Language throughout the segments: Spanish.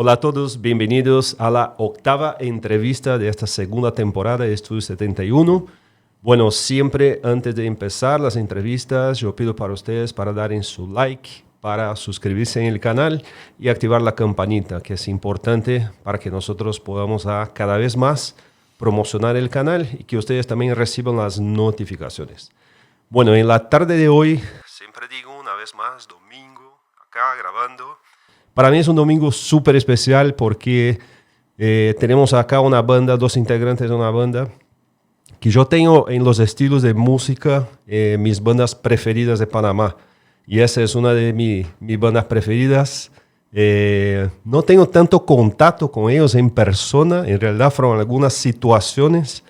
Hola a todos, bienvenidos a la octava entrevista de esta segunda temporada de Estudio 71. Bueno, siempre antes de empezar las entrevistas, yo pido para ustedes para dar en su like, para suscribirse en el canal y activar la campanita, que es importante para que nosotros podamos cada vez más promocionar el canal y que ustedes también reciban las notificaciones. Bueno, en la tarde de hoy, siempre digo una vez más, domingo, acá grabando. Para mí es un domingo súper especial porque tenemos acá una banda, dos integrantes de una banda que yo tengo en los estilos de música mis bandas preferidas de Panamá. Y esa es una de mis bandas preferidas. No tengo tanto contacto con ellos en persona, en realidad fueron algunas situaciones,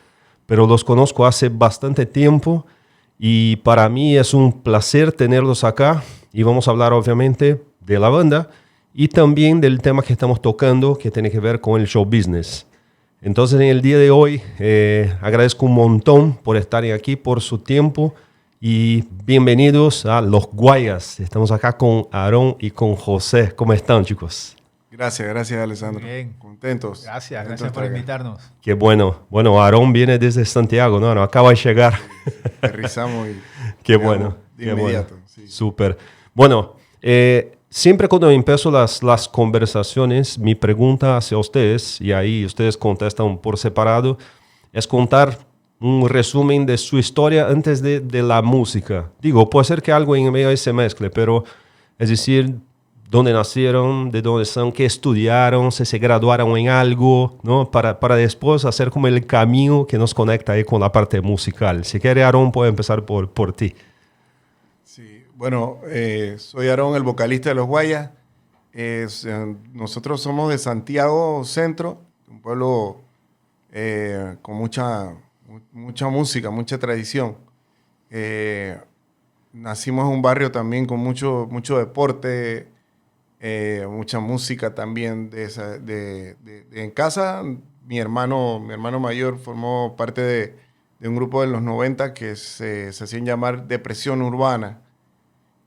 pero los conozco hace bastante tiempo y para mí es un placer tenerlos acá y vamos a hablar obviamente de la banda y también del tema que estamos tocando que tiene que ver con el show business. Entonces en el día de hoy agradezco un montón por estar aquí, por su tiempo y bienvenidos a Los Guayas. Estamos acá con Aarón y con José. ¿Cómo están, chicos? Gracias, Alessandro. Muy bien. Contentos. Gracias por invitarnos. Qué bueno. Bueno, Aarón viene desde Santiago, ¿no? Acaba de llegar. Aterrizamos y qué bueno. De inmediato. Bueno. Sí. Súper. Bueno, siempre cuando empiezo las conversaciones, mi pregunta hacia ustedes, y ahí ustedes contestan por separado, es contar un resumen de su historia antes de la música. Digo, puede ser que algo en medio se mezcle, pero es decir, dónde nacieron, de dónde son, qué estudiaron, si se graduaron en algo, ¿no? Para después hacer como el camino que nos conecta ahí con la parte musical. Si quiere, Aarón, puede empezar por ti. Sí, bueno, soy Aarón, el vocalista de Los Guayas. Nosotros somos de Santiago Centro, un pueblo con mucha música, mucha tradición. Nacimos en un barrio también con mucho deporte, mucha música también. En casa, mi hermano mayor formó parte de un grupo de los 90 que se hacían llamar Depresión Urbana.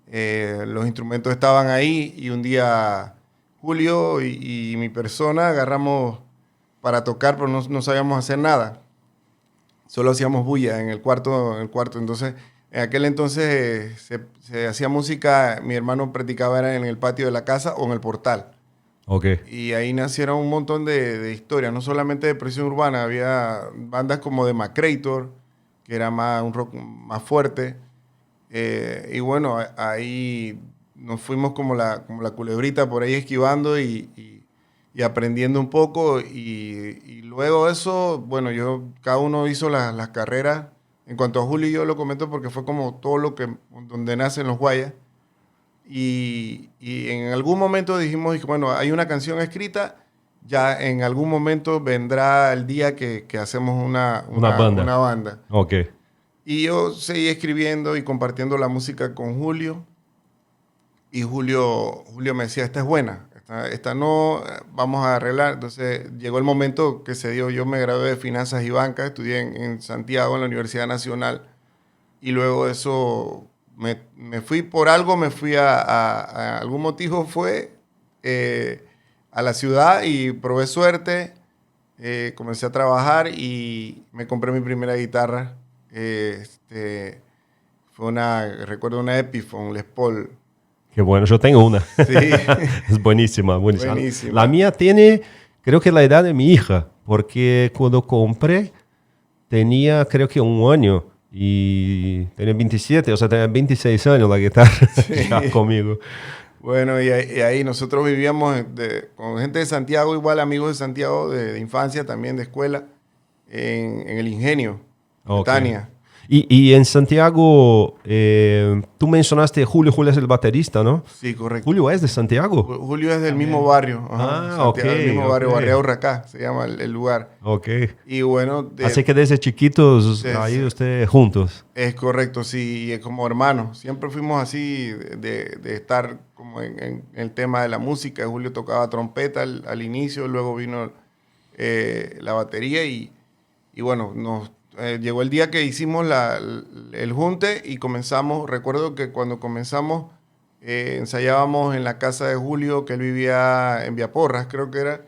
Los instrumentos estaban ahí y un día Julio y mi persona agarramos para tocar, pero no sabíamos hacer nada. Solo hacíamos bulla en el cuarto. Entonces, en aquel entonces se hacía música, mi hermano practicaba era en el patio de la casa o en el portal. Okay. Y ahí nacieron un montón de historias, no solamente de Depresión Urbana, había bandas como de Macrator, que era un rock más fuerte. Y bueno, ahí nos fuimos como la culebrita por ahí esquivando y aprendiendo un poco. Y luego eso, bueno, cada uno hizo las carreras. En cuanto a Julio, yo lo comento porque fue como todo donde nacen Los Guayas. Y en algún momento dijimos, bueno, hay una canción escrita, ya en algún momento vendrá el día que hacemos una banda. Okay. Y yo seguí escribiendo y compartiendo la música con Julio. Y Julio me decía, esta es buena, esta no, vamos a arreglar. Entonces llegó el momento que se dio. Yo me gradué de Finanzas y Banca, estudié en Santiago, en la Universidad Nacional. Y luego de eso me fui por algo, a algún motivo fue a la ciudad y probé suerte. Comencé a trabajar y me compré mi primera guitarra. Recuerdo una Epiphone Les Paul. Qué bueno, yo tengo una. Sí. Es buenísima. Buenísima. La mía tiene, creo que la edad de mi hija, porque cuando compré tenía creo que un año y tenía 27, o sea, tenía 26 años la guitarra ya conmigo. Bueno, y ahí nosotros vivíamos con gente de Santiago, igual amigos de Santiago de infancia, también de escuela, en el Ingenio. Tania. Y en Santiago, tú mencionaste a Julio. Julio es el baterista, ¿no? Sí, correcto. Julio es de Santiago. Julio es del mismo barrio. Ok. Del mismo barrio, Barrio Urracá, se llama el lugar. Ok. Y bueno... Así que desde chiquitos, ahí ustedes juntos. Es correcto, sí, y como hermanos. Siempre fuimos así, de estar como en el tema de la música. Julio tocaba trompeta al inicio, luego vino la batería y bueno, llegó el día que hicimos el junte y comenzamos. Recuerdo que cuando comenzamos ensayábamos en la casa de Julio, que él vivía en Viaporras, creo que era,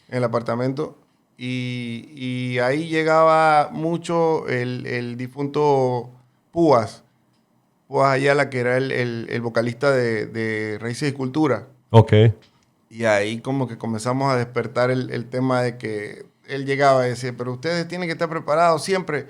en el apartamento. Y ahí llegaba mucho el difunto Púas Ayala, que era el vocalista de Raíces y Cultura. Ok. Y ahí como que comenzamos a despertar el tema de que él llegaba y decía, pero ustedes tienen que estar preparados siempre,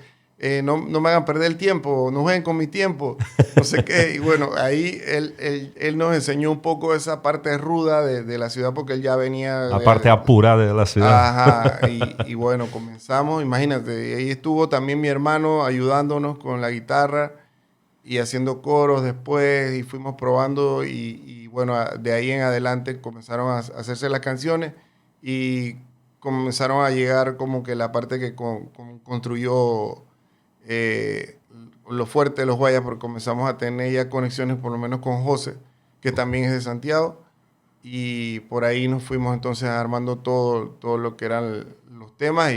no me hagan perder el tiempo, no jueguen con mi tiempo, no sé qué. Y bueno, ahí él nos enseñó un poco esa parte ruda de la ciudad, porque él ya venía... La parte apurada de la ciudad. Ajá, y bueno, comenzamos, imagínate, y ahí estuvo también mi hermano ayudándonos con la guitarra y haciendo coros después, y fuimos probando, y bueno, de ahí en adelante comenzaron a hacerse las canciones, y comenzaron a llegar como que la parte que construyó lo fuerte de los Guayas, porque comenzamos a tener ya conexiones por lo menos con José, que también es de Santiago, y por ahí nos fuimos entonces armando todo lo que eran los temas,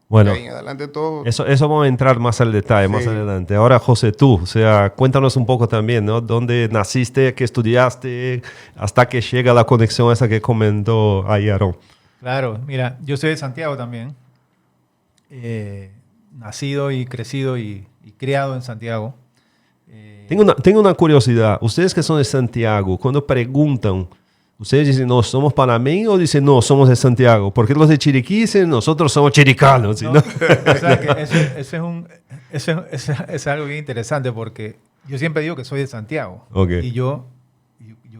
Bueno, de ahí en adelante todo. eso vamos a entrar más al detalle, más Sí. adelante. Ahora, José, tú, o sea, cuéntanos un poco también, ¿no? ¿Dónde naciste, qué estudiaste, hasta que llega la conexión esa que comentó ahí Aarón? Claro, mira, yo soy de Santiago también. Nacido y crecido y criado en Santiago. Tengo una curiosidad. Ustedes que son de Santiago, cuando preguntan, ¿ustedes dicen, no, somos panameños o dicen, no, somos de Santiago? Porque los de Chiriquí dicen, nosotros somos chiricanos. ¿Sí, No, no? o sea, que eso es algo bien interesante, porque yo siempre digo que soy de Santiago. Ok. Y yo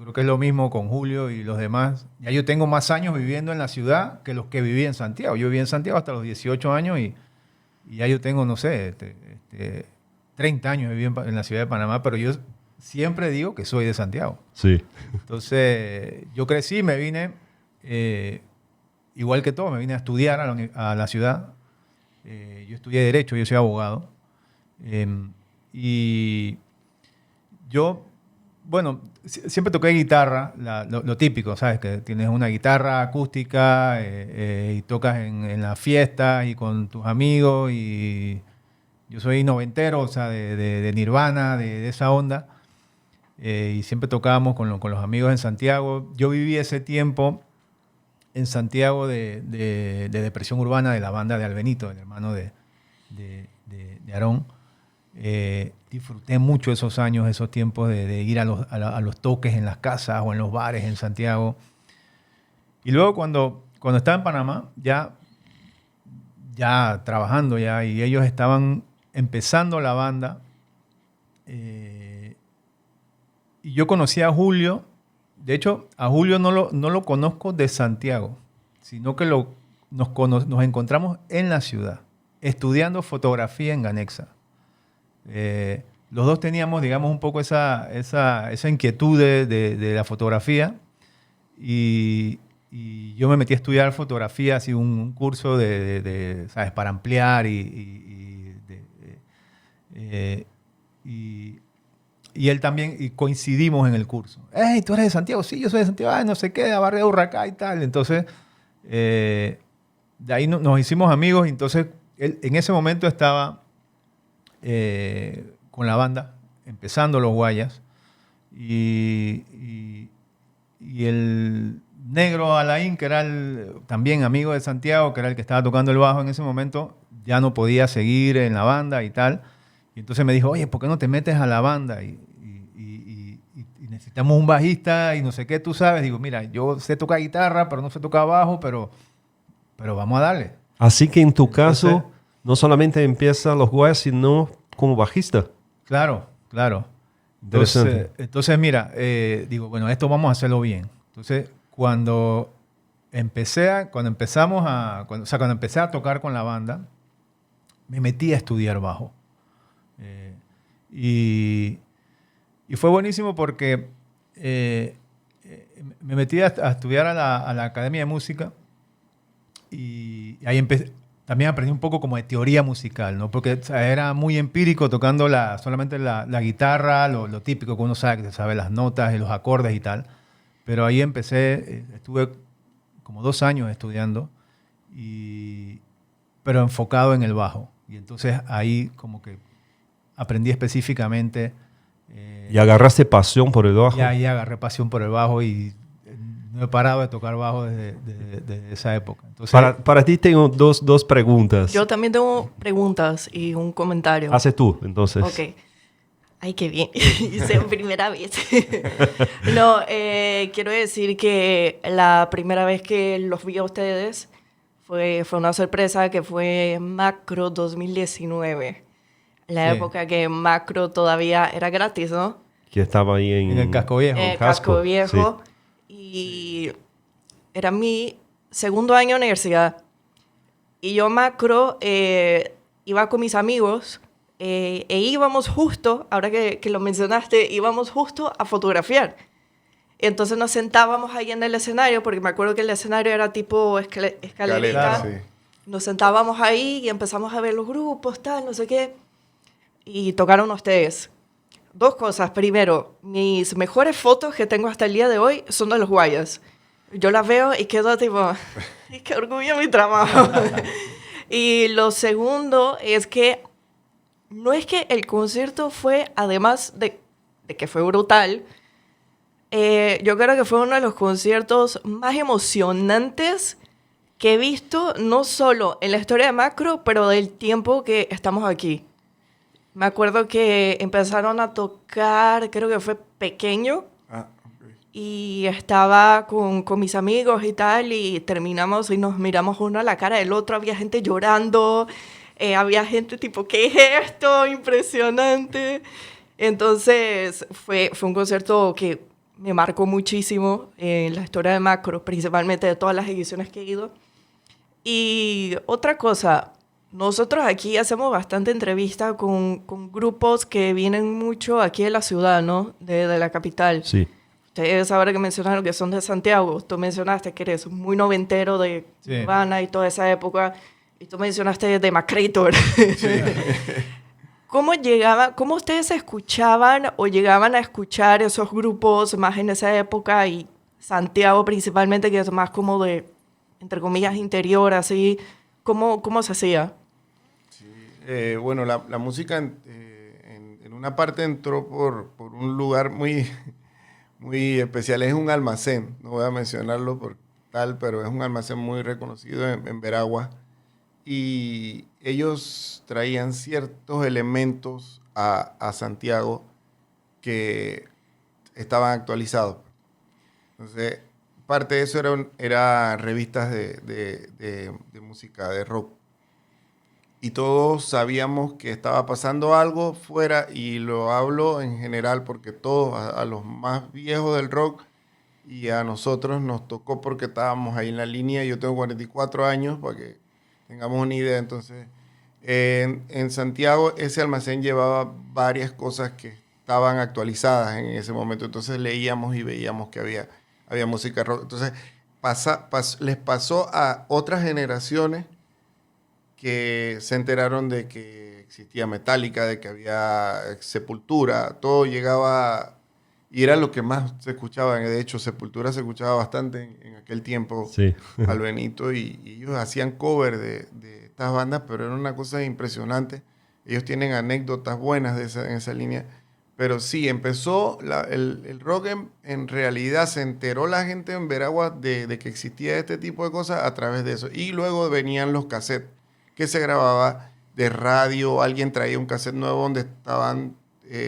creo que es lo mismo con Julio y los demás. Ya yo tengo más años viviendo en la ciudad que los que viví en Santiago. Yo viví en Santiago hasta los 18 años y ya yo tengo, no sé, 30 años viví en la ciudad de Panamá, pero yo siempre digo que soy de Santiago. Sí. Entonces, yo crecí, me vine, igual que todo, me vine a estudiar a la ciudad. Yo estudié Derecho, yo soy abogado. Y yo, bueno, siempre toqué guitarra, lo típico, ¿sabes? Que tienes una guitarra acústica y tocas en las fiestas y con tus amigos. Y yo soy noventero, o sea, de Nirvana, de esa onda. Y siempre tocábamos con los amigos en Santiago. Yo viví ese tiempo en Santiago de Depresión Urbana, de la banda de Albenito, el hermano de Aarón. Disfruté mucho esos años, esos tiempos de ir a los toques en las casas o en los bares en Santiago. Y luego cuando estaba en Panamá, ya trabajando ya, y ellos estaban empezando la banda, y yo conocí a Julio. De hecho, a Julio no lo conozco de Santiago, sino que nos encontramos en la ciudad, estudiando fotografía en Ganexa. Los dos teníamos, digamos, un poco esa inquietud de la fotografía, y yo me metí a estudiar fotografía, así un curso ¿sabes? Para ampliar y él también, y coincidimos en el curso. ¡Hey, tú eres de Santiago! Sí, yo soy de Santiago. ¡Ay, no sé qué! De Barrio de Urracá y tal. Entonces, de ahí nos hicimos amigos, y entonces él en ese momento estaba con la banda, empezando los Guayas, y el negro Alain, que era también amigo de Santiago, que era el que estaba tocando el bajo en ese momento, ya no podía seguir en la banda y tal. Y entonces me dijo, oye, ¿por qué no te metes a la banda? Y necesitamos un bajista y no sé qué, tú sabes. Digo, mira, yo sé tocar guitarra, pero no sé tocar bajo, pero vamos a darle. Así que en tu Entonces, caso, no solamente empieza los Guayas, sino como bajista. Claro. Interesante. Entonces mira, digo, bueno, esto vamos a hacerlo bien. Entonces, cuando empecé a tocar con la banda, me metí a estudiar bajo. Y fue buenísimo porque me metí a estudiar a la Academia de Música, y ahí también aprendí un poco como de teoría musical, ¿no? Porque, o sea, era muy empírico tocando solamente la guitarra, lo típico que uno sabe, que se sabe las notas y los acordes y tal. Pero ahí estuve como 2 años estudiando, pero enfocado en el bajo. Y entonces ahí como que aprendí específicamente ¿Y agarraste pasión por el bajo? Ya agarré pasión por el bajo y no he parado de tocar bajo desde esa época. Entonces, Para ti tengo dos preguntas. Yo también tengo preguntas y un comentario. Hace tú, entonces. Ok. Ay, qué bien. Hice primera vez. No, quiero decir que la primera vez que los vi a ustedes fue una sorpresa, que fue Macro 2019. La Sí. época que Macro todavía era gratis, ¿no? Que estaba ahí en el Casco Viejo. Casco Viejo. Y era mi segundo año de universidad. Y yo Macro iba con mis amigos e íbamos justo, ahora que lo mencionaste, íbamos justo a fotografiar. Entonces nos sentábamos ahí en el escenario, porque me acuerdo que el escenario era tipo escalerita. Sí. Nos sentábamos ahí y empezamos a ver los grupos, tal, no sé qué. Y tocaron ustedes. Dos cosas. Primero, mis mejores fotos que tengo hasta el día de hoy son de los Guayas. Yo las veo y quedo tipo, qué orgullo mi trabajo. Y lo segundo es que no es que el concierto fue, además de que fue brutal, yo creo que fue uno de los conciertos más emocionantes que he visto, no solo en la historia de Macro, pero del tiempo que estamos aquí. Me acuerdo que empezaron a tocar, creo que fue Pequeño, y estaba con mis amigos y tal, y terminamos y nos miramos uno a la cara del otro, había gente llorando, había gente tipo, ¿qué es esto? Impresionante. Entonces fue un concierto que me marcó muchísimo en la historia de Macro, principalmente de todas las ediciones que he ido. Y otra cosa, nosotros aquí hacemos bastante entrevista con grupos que vienen mucho aquí de la ciudad, ¿no? De la capital. Sí. Ustedes ahora que mencionaron que son de Santiago, tú mencionaste que eres muy noventero de Urbana y toda esa época, y tú mencionaste de Macrator. Sí. ¿Cómo ustedes escuchaban o llegaban a escuchar esos grupos más en esa época, y Santiago principalmente, que es más como de, entre comillas, interior, así? ¿Cómo se hacía? Sí, bueno, la música en una parte entró por un lugar muy especial. Es un almacén, no voy a mencionarlo por tal, pero es un almacén muy reconocido en Veraguas. Y ellos traían ciertos elementos a Santiago que estaban actualizados. Entonces, parte de eso era revistas de música, de rock. Y todos sabíamos que estaba pasando algo fuera, y lo hablo en general porque todos, a los más viejos del rock y a nosotros nos tocó porque estábamos ahí en la línea. Yo tengo 44 años, para que tengamos una idea. Entonces, en Santiago ese almacén llevaba varias cosas que estaban actualizadas en ese momento. Entonces leíamos y veíamos que había música rock. Entonces les pasó a otras generaciones que se enteraron de que existía Metallica, de que había Sepultura, todo llegaba y era lo que más se escuchaba. De hecho, Sepultura se escuchaba bastante en aquel tiempo, Sí. al Benito, y ellos hacían cover de estas bandas, pero era una cosa impresionante. Ellos tienen anécdotas buenas en esa línea. Pero sí, empezó el rock en realidad, se enteró la gente en Veraguas de que existía este tipo de cosas a través de eso. Y luego venían los cassettes que se grababa de radio. Alguien traía un cassette nuevo donde estaban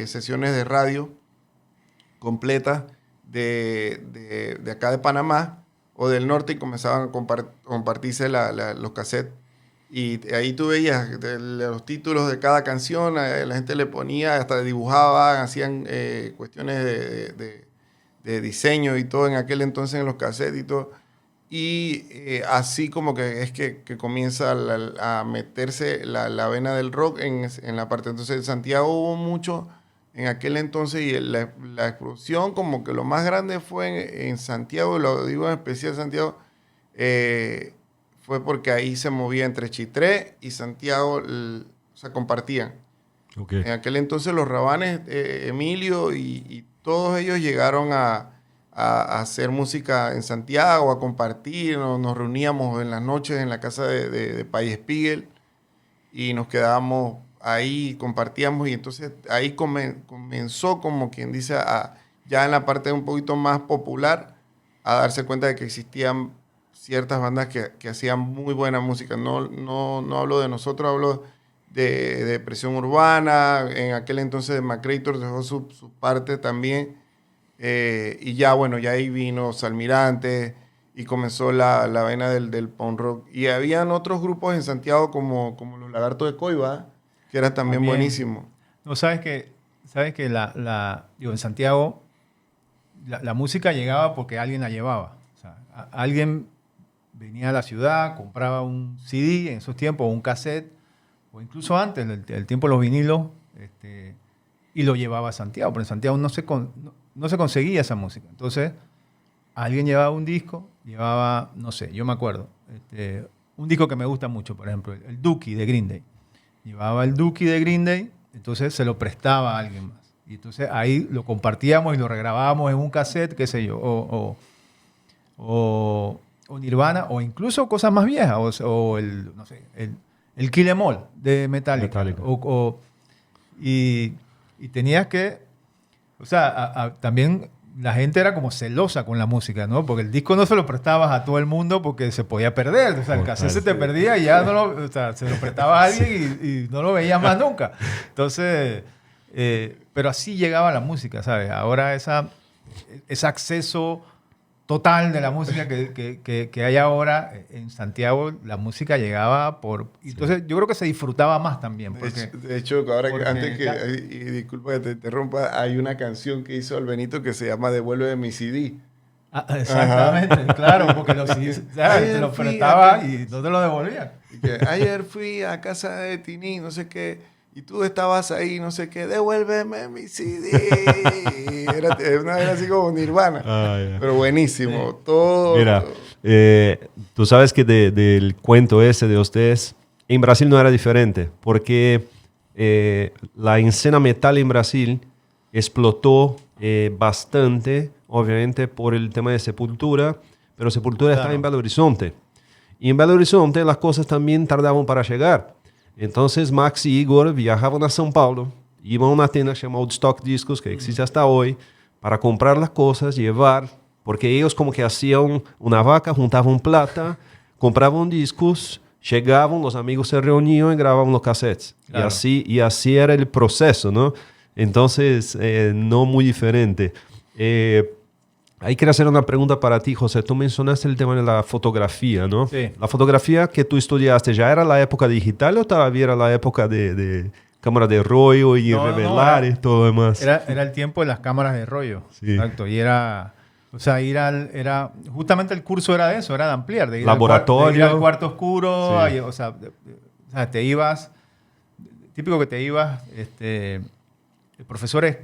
sesiones de radio completas de acá de Panamá o del norte, y comenzaban a compartirse los cassettes. Y ahí tú veías los títulos de cada canción, la gente le ponía, hasta dibujaban, hacían cuestiones de diseño y todo en aquel entonces en los cassettes y todo. Y así como que es que comienza a meterse la vena del rock en la parte. Entonces en Santiago hubo mucho en aquel entonces, y la explosión como que lo más grande fue en Santiago, lo digo en especial Santiago, fue porque ahí se movía entre Chitré y Santiago, o sea, compartían. Okay. En aquel entonces los Rabanes, Emilio y todos ellos llegaron a hacer música en Santiago, a compartir. Nos reuníamos en las noches en la casa de Pai Spiegel y nos quedábamos ahí compartíamos y entonces ahí comenzó, como quien dice, ya en la parte un poquito más popular, a darse cuenta de que existían ciertas bandas que hacían muy buena música. No hablo de nosotros, hablo de Presión Urbana. En aquel entonces McCreator dejó su parte también. Y ya, bueno, ya ahí vino Salmirante y comenzó la vaina del punk rock. Y habían otros grupos en Santiago como los Lagartos de Coiba, que era también buenísimo. No, sabes que digo, en Santiago la música llegaba porque alguien la llevaba. O sea, alguien venía a la ciudad, compraba un CD en esos tiempos, o un cassette, o incluso antes, el tiempo de los vinilos, y lo llevaba a Santiago. Pero en Santiago no se conseguía esa música. Entonces, alguien llevaba un disco, llevaba, no sé, yo me acuerdo, un disco que me gusta mucho, por ejemplo, el Dookie de Green Day. Llevaba el Dookie de Green Day, entonces se lo prestaba a alguien más. Y entonces ahí lo compartíamos y lo regrabábamos en un cassette, qué sé yo, o Nirvana, o incluso cosas más viejas, o el, no sé, el Kill 'Em All de Metallica. Y tenías que, o sea, también la gente era como celosa con la música, ¿no? Porque el disco no se lo prestabas a todo el mundo porque se podía perder. O sea, el cassette se te perdía y ya o sea, se lo prestabas a alguien y no lo veías más nunca. Entonces, pero así llegaba la música, ¿sabes? Ahora ese acceso total de la música que hay ahora en Santiago, la música llegaba por... Entonces, yo creo que se disfrutaba más también. De hecho, ahora y disculpa que te interrumpa, hay una canción que hizo Albenito que se llama Devuelve mi CD. Exactamente, ajá. Claro, porque los CDs, te lo prestaba y no te lo devolvían. Ayer fui a casa de Tini, no sé qué, y tú estabas ahí, no sé qué, devuélveme mi CD. Era una vez así como Nirvana. Pero buenísimo. Sí. Todo. Mira, tú sabes que del cuento ese de ustedes, en Brasil no era diferente, porque la escena metal en Brasil explotó bastante, obviamente, por el tema de Sepultura, pero Sepultura está en Belo Horizonte. Y en Belo Horizonte las cosas también tardaban para llegar. Entonces Max y Igor viajaban a São Paulo, iban a una tienda llamada Woodstock Discos, que existe hasta hoy, para comprar las cosas, llevar, porque ellos como que hacían una vaca, juntaban plata, compraban discos, llegaban, los amigos se reunían y grababan los cassettes. Claro. Y así era el proceso, ¿no? Entonces, no muy diferente. Ahí quiero hacer una pregunta para ti, José. Tú mencionaste el tema de la fotografía, ¿no? Sí. ¿La fotografía que tú estudiaste ya era la época digital o todavía era la época de cámara de rollo y revelar y todo lo demás? Era el tiempo de las cámaras de rollo. Sí. Exacto. Y era... O sea, justamente el curso era de eso, era de ampliar. De ir laboratorio. De ir al cuarto oscuro. Sí. O sea, te ibas... Típico que te ibas... el profesor es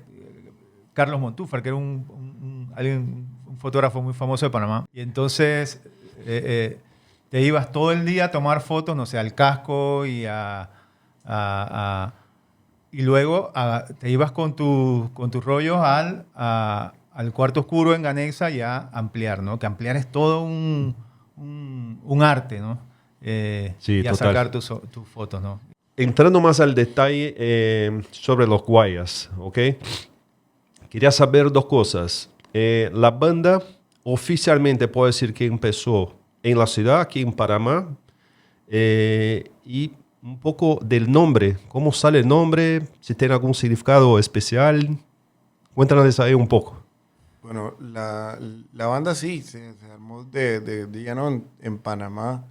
Carlos Montúfar, que era un fotógrafo muy famoso de Panamá. Y entonces te ibas todo el día a tomar fotos, no sé, al casco y y luego te ibas con tus rollos al cuarto oscuro en Ganexa y a ampliar, ¿no? Que ampliar es todo un arte, ¿no? Sí, y a sacar tus fotos, ¿no? Entrando más al detalle sobre los guayas, ¿ok? Quería saber dos cosas. La banda oficialmente puedo decir que empezó en la ciudad, aquí en Panamá, y un poco del nombre, cómo sale el nombre, si tiene algún significado especial. Cuéntanos ahí un poco. Bueno, la banda sí, se armó de lleno en Panamá.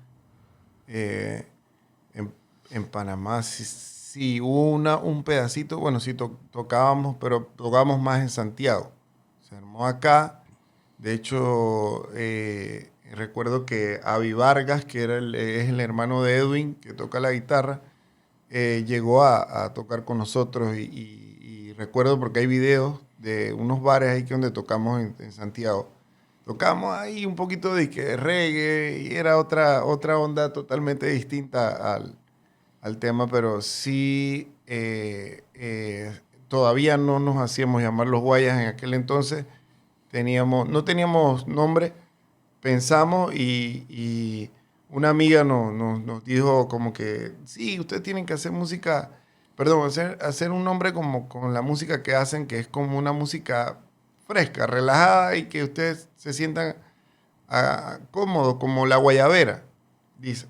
En Panamá sí hubo un pedacito, bueno, sí tocábamos, pero tocábamos más en Santiago. Se armó acá. De hecho, recuerdo que Avi Vargas, que es el hermano de Edwin, que toca la guitarra, llegó a tocar con nosotros. Y recuerdo porque hay videos de unos bares ahí donde tocamos en Santiago. Tocamos ahí un poquito de reggae y era otra onda totalmente distinta al tema, pero sí todavía no nos hacíamos llamar Los Guayas en aquel entonces. No teníamos nombre, pensamos y una amiga nos dijo como que sí, ustedes tienen que hacer música perdón, hacer un nombre como con la música que hacen, que es como una música fresca, relajada y que ustedes se sientan cómodos, como la guayabera, dice.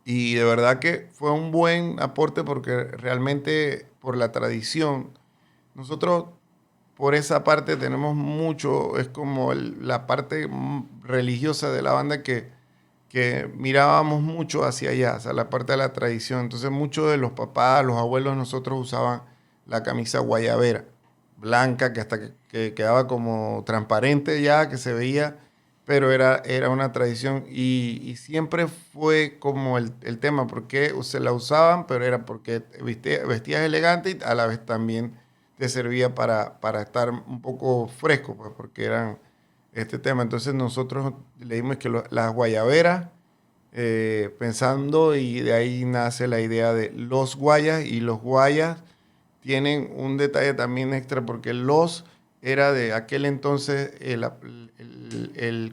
Y de verdad que fue un buen aporte porque realmente por la tradición, nosotros por esa parte tenemos mucho, es como la parte religiosa de la banda que mirábamos mucho hacia allá, o sea, la parte de la tradición. Entonces muchos de los papás, los abuelos, nosotros usaban la camisa guayabera, blanca, que hasta que quedaba como transparente ya, que se veía, pero era una tradición y siempre fue como el tema, porque se la usaban, pero era porque vestías elegante y a la vez también te servía para estar un poco fresco, pues, porque eran este tema. Entonces nosotros leímos que las guayaberas, pensando, y de ahí nace la idea de los guayas, y los guayas tienen un detalle también extra, porque los era de aquel entonces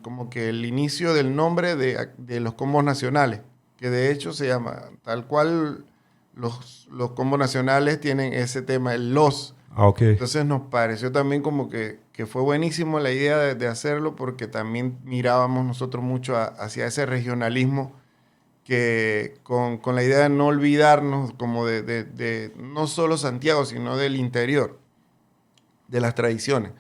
como que el inicio del nombre de los combos nacionales, que de hecho se llama tal cual, los combos nacionales tienen ese tema, el los. Ah, ok. Entonces nos pareció también como que fue buenísimo la idea de hacerlo, porque también mirábamos nosotros mucho hacia ese regionalismo, que con la idea de no olvidarnos como de no solo Santiago, sino del interior, de las tradiciones.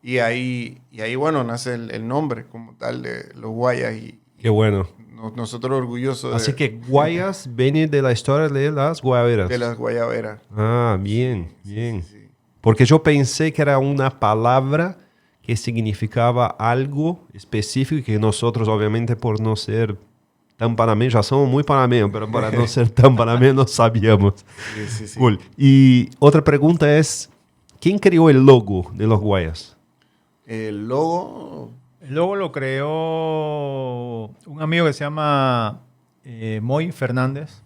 Y ahí bueno, nace el nombre como tal de los guayas, y Qué bueno. nosotros orgullosos Así que guayas viene de la historia de las guayaberas. de las guayaberas. Ah, bien, Sí, bien. sí, sí. Porque yo pensé que era una palabra que significaba algo específico y que nosotros, obviamente, por no ser tan panameños, ya somos muy panameños, pero para no ser tan panameños no sabíamos. Sí, sí, sí. Cool. Y otra pregunta es, ¿quién creó el logo de los guayas? El logo, El logo lo creó un amigo que se llama Moy Fernández.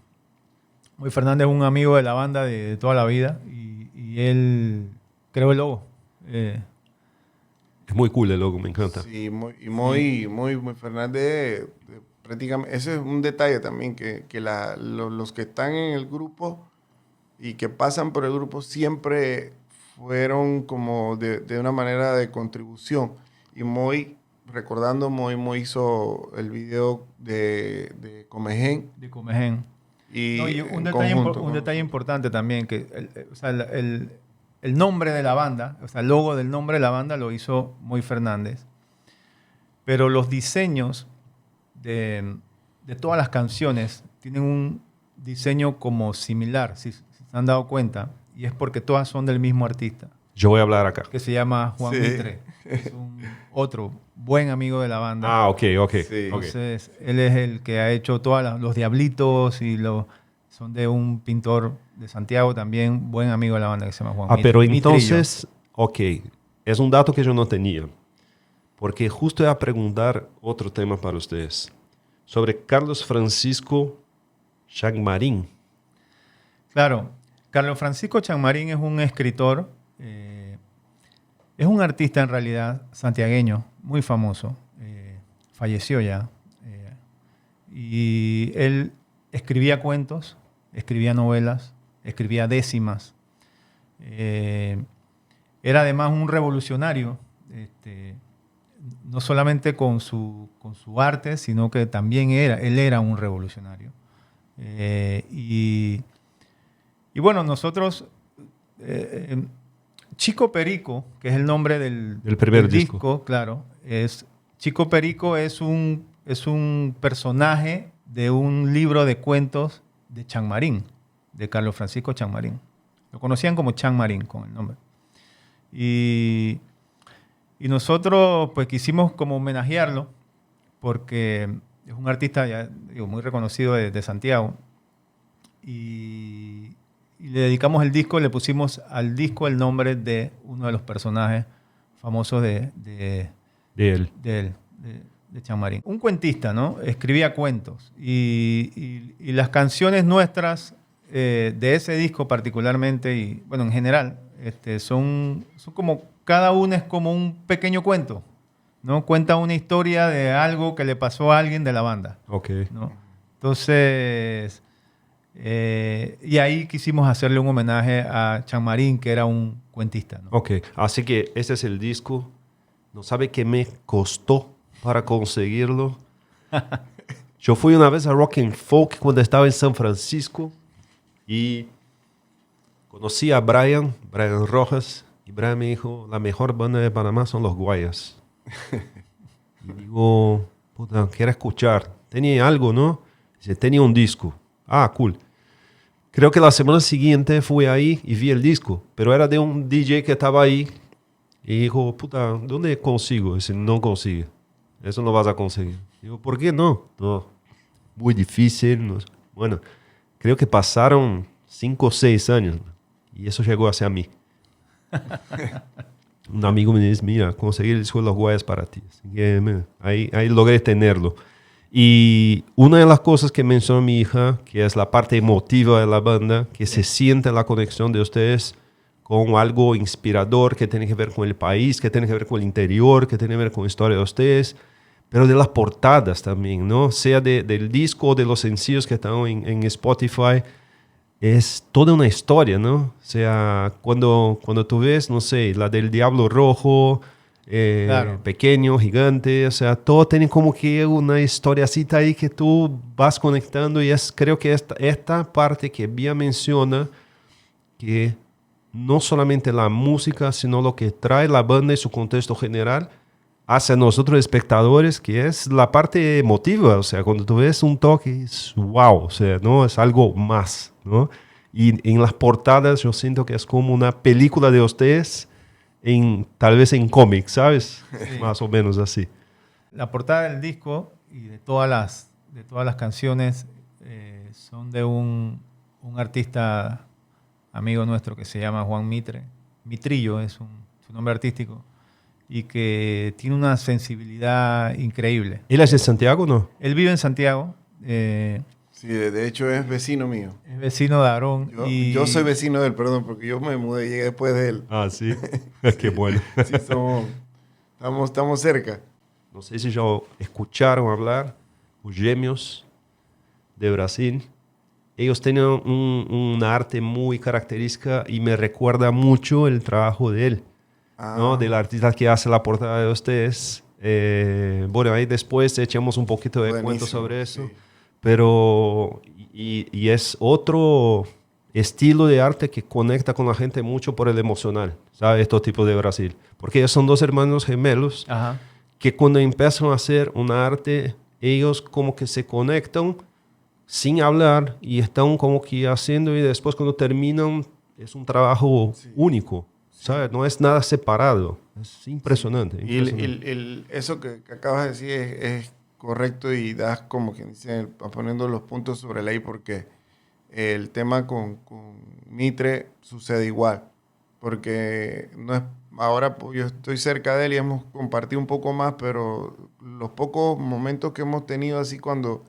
Moy Fernández es un amigo de la banda de toda la vida y él creó el logo. Es muy cool el logo, me encanta. sí, muy Fernández, prácticamente, ese es un detalle también, que los que están en el grupo y que pasan por el grupo siempre fueron como de una manera de contribución. Y recordando, Moy hizo el video de Comején. De Comején. Y No, y en un detalle, conjunto, un ¿no? detalle importante también, que o sea, el nombre de la banda, o sea, el logo del nombre de la banda lo hizo Moy Fernández. Pero los diseños de todas las canciones tienen un diseño como similar, si se han dado cuenta, y es porque todas son del mismo artista, Yo voy a hablar acá. que se llama Juan Sí. Mitre. Es otro buen amigo de la banda. Ah, ok. Sí. Ok. Entonces, él es el que ha hecho todos los Diablitos y son de un pintor de Santiago también, buen amigo de la banda, que se llama Juan Mitre. Pero Mitrillo. entonces, ok, es un dato que yo no tenía. Porque justo iba a preguntar otro tema para ustedes. Sobre Carlos Francisco Chagmarín. Claro, Carlos Francisco Chagmarín es un escritor, es un artista en realidad santiagueño, muy famoso, falleció ya. Y él escribía cuentos, escribía novelas, escribía décimas. Era además un revolucionario, no solamente con su arte, sino que también él era un revolucionario. Y bueno, nosotros, Chico Perico, que es el nombre del primer del disco. claro, Chico Perico es un personaje de un libro de cuentos de Chagmarín, de Carlos Francisco Chagmarín. Lo conocían como Chagmarín con el nombre. Y nosotros pues quisimos como homenajearlo porque es un artista ya, digo, muy reconocido de Santiago. Y le dedicamos el disco, le pusimos al disco el nombre de uno de los personajes famosos de De él. de Chagmarín. Un cuentista, ¿no? Escribía cuentos. Y las canciones nuestras de ese disco particularmente, y bueno, en general, son como, cada una es como un pequeño cuento, ¿no? Cuenta una historia de algo que le pasó a alguien de la banda, Ok. ¿no? Entonces, Y ahí quisimos hacerle un homenaje a Chanmarín, que era un cuentista, ¿no? Ok, así que este es el disco. No sabe qué me costó para conseguirlo. Yo fui una vez a Rock and Folk cuando estaba en San Francisco y conocí a Brian Rojas, y Brian me dijo, la mejor banda de Panamá son los Guayas. Y digo, puta, quiero escuchar. Tenía algo, ¿no? Dice, tenía un disco. Ah, cool. Creo que la semana siguiente fui ahí y vi el disco, pero era de un DJ que estaba ahí y dijo, puta, ¿dónde consigo? Dice, no consigue. Eso no vas a conseguir. Digo, ¿por qué no? No, muy difícil. No. Bueno, creo que pasaron 5 o 6 años y eso llegó hacia mí. Un amigo me dice, mira, conseguí el disco de los Guayas para ti. Así que ahí logré tenerlo. Y una de las cosas que mencionó mi hija, que es la parte emotiva de la banda, que se siente la conexión de ustedes con algo inspirador que tiene que ver con el país, que tiene que ver con el interior, que tiene que ver con la historia de ustedes, pero de las portadas también, ¿no? Sea del disco o de los sencillos que están en Spotify, es toda una historia, ¿no? O sea, cuando tú ves, no sé, la del Diablo Rojo, Claro. pequeño, gigante, o sea, todo tiene como que una historiacita ahí que tú vas conectando y creo que esta parte que Bia menciona, que no solamente la música, sino lo que trae la banda y su contexto general hacia nosotros espectadores, que es la parte emotiva, o sea, cuando tú ves un toque, es wow, o sea, ¿no? Es algo más, ¿no? Y en las portadas yo siento que es como una película de ustedes, tal vez en cómics, ¿sabes? Sí. Más o menos así. La portada del disco y de todas las canciones son de un artista amigo nuestro que se llama Juan Mitre. Mitrillo es su nombre artístico. Y que tiene una sensibilidad increíble. ¿Él es de Santiago, no? Él vive en Santiago, Sí, de hecho es vecino mío. es vecino de Aarón. Yo soy vecino de él, perdón, porque yo me mudé y llegué después de él. Ah, sí. Qué bueno. Sí, estamos cerca. No sé si ya escucharon hablar los Gêmeos de Brasil. Ellos tienen un arte muy característica y me recuerda mucho el trabajo de él, ¿no? Del artista que hace la portada de ustedes. Bueno, ahí después echamos un poquito de Buenísimo, cuento sobre eso. sí. Pero, y es otro estilo de arte que conecta con la gente mucho por el emocional, ¿sabes? Estos tipos de Brasil. Porque ellos son dos hermanos gemelos Ajá. que cuando empiezan a hacer un arte, ellos como que se conectan sin hablar y están como que haciendo y después cuando terminan es un trabajo único, ¿sabes? No es nada separado. Es impresionante. Y impresionante. eso que acabas de decir es correcto y das como que dice, poniendo los puntos sobre la I, porque el tema con Mitre sucede igual. Porque no es, ahora pues, yo estoy cerca de él y hemos compartido un poco más, pero los pocos momentos que hemos tenido así cuando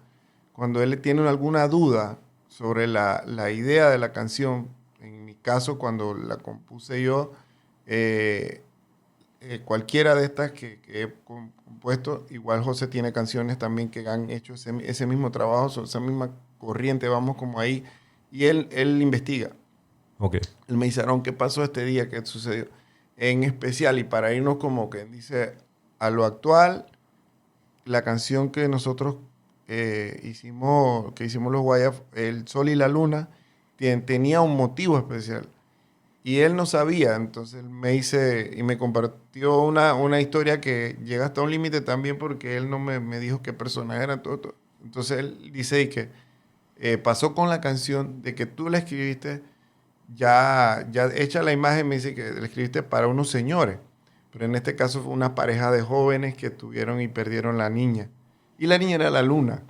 él tiene alguna duda sobre la idea de la canción, en mi caso cuando la compuse yo, cualquiera de estas que he compuesto, igual José tiene canciones también que han hecho ese mismo trabajo, sobre esa misma corriente, vamos como ahí, y él investiga. Ok. Él me dice, Aarón, ¿qué pasó este día? ¿Qué sucedió? En especial, y para irnos como que dice a lo actual, la canción que nosotros hicimos los Guayas, El Sol y la Luna, tenía un motivo especial. Y él no sabía, entonces él me dice y me compartió una historia que llega hasta un límite también porque él no me dijo qué personaje era todo. Entonces él dice y que pasó con la canción de que tú la escribiste, ya hecha la imagen, me dice que la escribiste para unos señores, pero en este caso fue una pareja de jóvenes que tuvieron y perdieron la niña. Y la niña era la luna.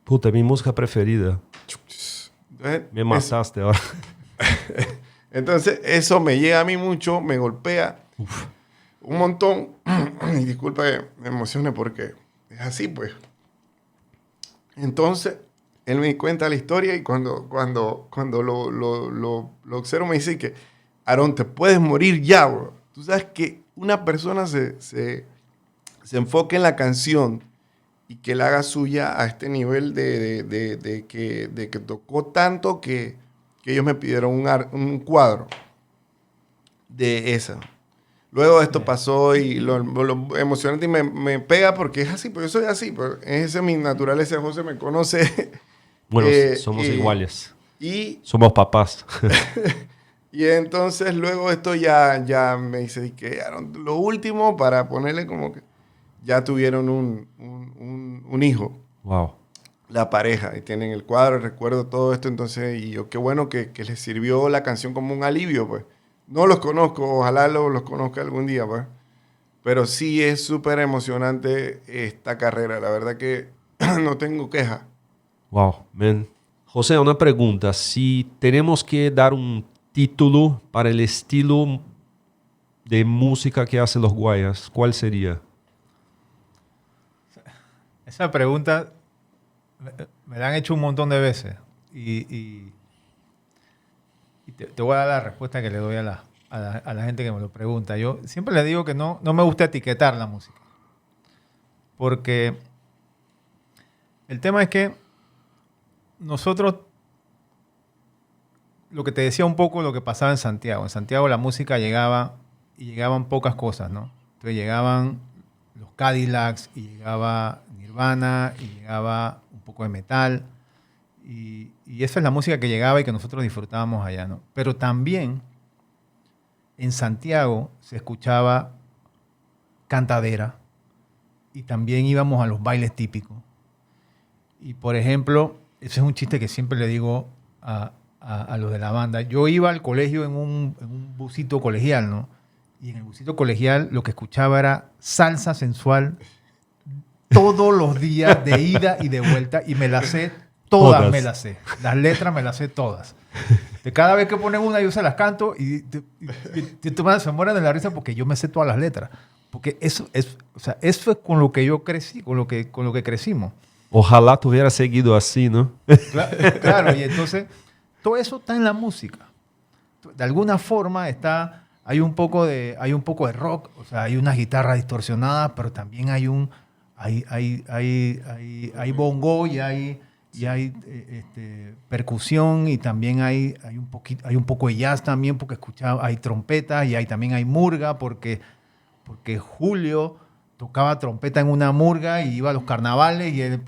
Puta, mi música preferida. Entonces, Me mataste ahora. Entonces, eso me llega a mí mucho, me golpea un montón. Y disculpa que me emocione porque es así, pues. Entonces, él me cuenta la historia y cuando lo observo me dice que, Aarón, te puedes morir ya, bro. Tú sabes que una persona se enfoca en la canción y que la haga suya a este nivel de que tocó tanto que ellos me pidieron un cuadro de esa. Luego esto pasó y lo emocionante y me pega porque es así, porque yo soy así, pues, esa es mi naturaleza, José me conoce. Bueno, somos iguales. Y somos papás. y entonces luego esto ya me dice que lo último para ponerle como que ya tuvieron un hijo. Wow. La pareja, y tienen el cuadro, recuerdo todo esto, entonces, y yo qué bueno que les sirvió la canción como un alivio, pues. No los conozco, ojalá los conozca algún día, pues. Pero sí es súper emocionante esta carrera, la verdad que no tengo queja. Wow, man. José, una pregunta. Si tenemos que dar un título para el estilo de música que hacen los Guayas, ¿cuál sería? Esa pregunta me la han hecho un montón de veces y te voy a dar la respuesta que le doy a la gente que me lo pregunta. Yo siempre le digo que no me gusta etiquetar la música, porque el tema es que nosotros, lo que te decía un poco lo que pasaba en Santiago la música llegaba y llegaban pocas cosas, ¿no? Entonces llegaban los Cadillacs y llegaba Nirvana y llegaba un poco de metal y esa es la música que llegaba y que nosotros disfrutábamos allá, ¿no? Pero también en Santiago se escuchaba cantadera y también íbamos a los bailes típicos. Y por ejemplo, ese es un chiste que siempre le digo a los de la banda. Yo iba al colegio en un busito colegial, ¿no? Y en el busito colegial lo que escuchaba era salsa sensual todos los días de ida y de vuelta y me las sé todas. Me las sé. Las letras me las sé todas. De cada vez que ponen una yo se las canto y se mueren de la risa porque yo me sé todas las letras. Porque eso es con lo que yo crecí, con lo que crecimos. Ojalá tuviera seguido así, ¿no? Claro, y entonces todo eso está en la música. De alguna forma hay un poco de rock, o sea, hay una guitarra distorsionada, pero también hay bongo y hay percusión y también hay un poco de jazz también porque hay trompetas y también hay murga porque Julio tocaba trompeta en una murga y iba a los carnavales y él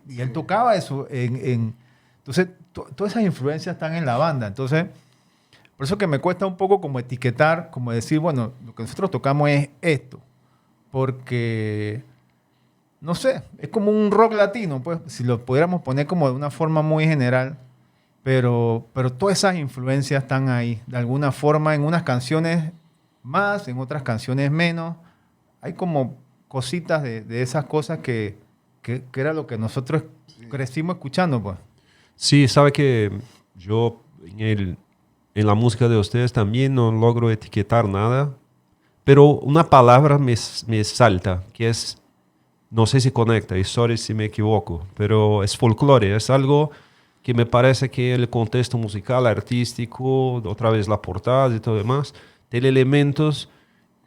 y él tocaba eso entonces todas esas influencias están en la banda. Entonces por eso que me cuesta un poco como etiquetar, como decir, bueno, lo que nosotros tocamos es esto, porque no sé, es como un rock latino, pues si lo pudiéramos poner como de una forma muy general, pero todas esas influencias están ahí de alguna forma en unas canciones más, en otras canciones menos. Hay como cositas de esas cosas que era lo que nosotros crecimos escuchando, pues. Sí, sabe que yo en la música de ustedes también no logro etiquetar nada, pero una palabra me salta, que es, no sé si conecta, y sorry si me equivoco, pero es folclore, es algo que me parece que el contexto musical, artístico, otra vez la portada y todo demás, tiene elementos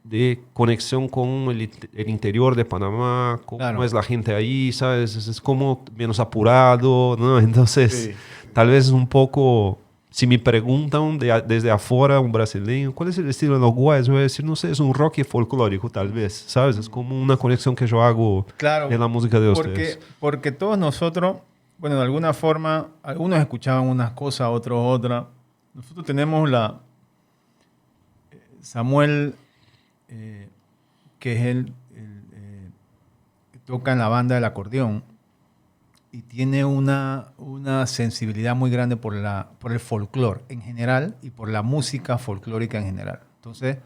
de conexión con el interior de Panamá, cómo Claro. es la gente ahí, ¿sabes? Es como menos apurado, ¿no? Entonces, Sí. tal vez es un poco, si me preguntan desde afuera, un brasileño, ¿cuál es el estilo de los Guayas? Voy a decir, no sé, es un rock folclórico, tal vez, ¿sabes? Es como una conexión que yo hago en la música de ustedes. Porque todos nosotros, bueno, de alguna forma, algunos escuchaban unas cosas, otros otras. Nosotros tenemos Samuel, que es que toca en la banda del acordeón y tiene una sensibilidad muy grande por el folclore en general y por la música folclórica en general. Entonces,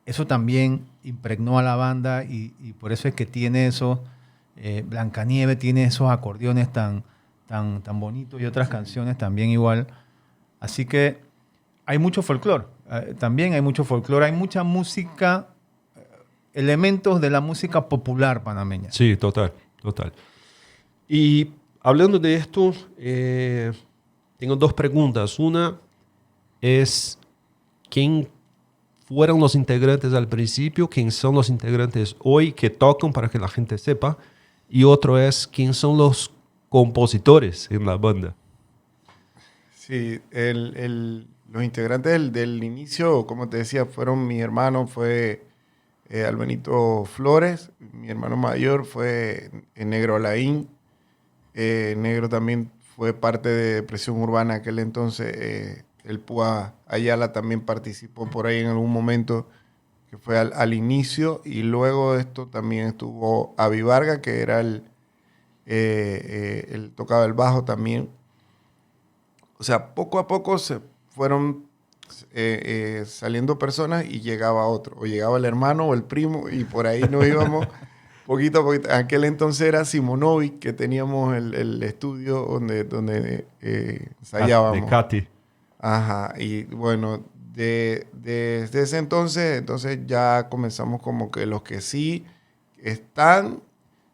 eso también impregnó a la banda y por eso es que tiene esos, Blancanieve tiene esos acordeones tan bonitos y otras canciones también igual. Así que hay mucho folclore. También hay mucho folclore, hay mucha música, elementos de la música popular panameña. Sí, total. Y hablando de esto, tengo dos preguntas. Una es, ¿quién fueron los integrantes al principio? ¿Quién son los integrantes hoy que tocan para que la gente sepa? Y otro es, ¿quién son los compositores en la banda? Sí, los integrantes del inicio, como te decía, fueron mi hermano, fue Albenito Flores, mi hermano mayor fue Negro Alain, Negro también fue parte de Presión Urbana aquel entonces, el Púa Ayala también participó por ahí en algún momento, que fue al inicio, y luego de esto también estuvo Avi Varga, que era él tocaba el bajo también. O sea, poco a poco se fueron saliendo personas y llegaba otro. O llegaba el hermano o el primo y por ahí nos íbamos poquito a poquito. Aquel entonces era Simonovic, que teníamos el estudio donde ensayábamos. De Katy. Ajá, y bueno, desde ese entonces ya comenzamos como que los que sí están,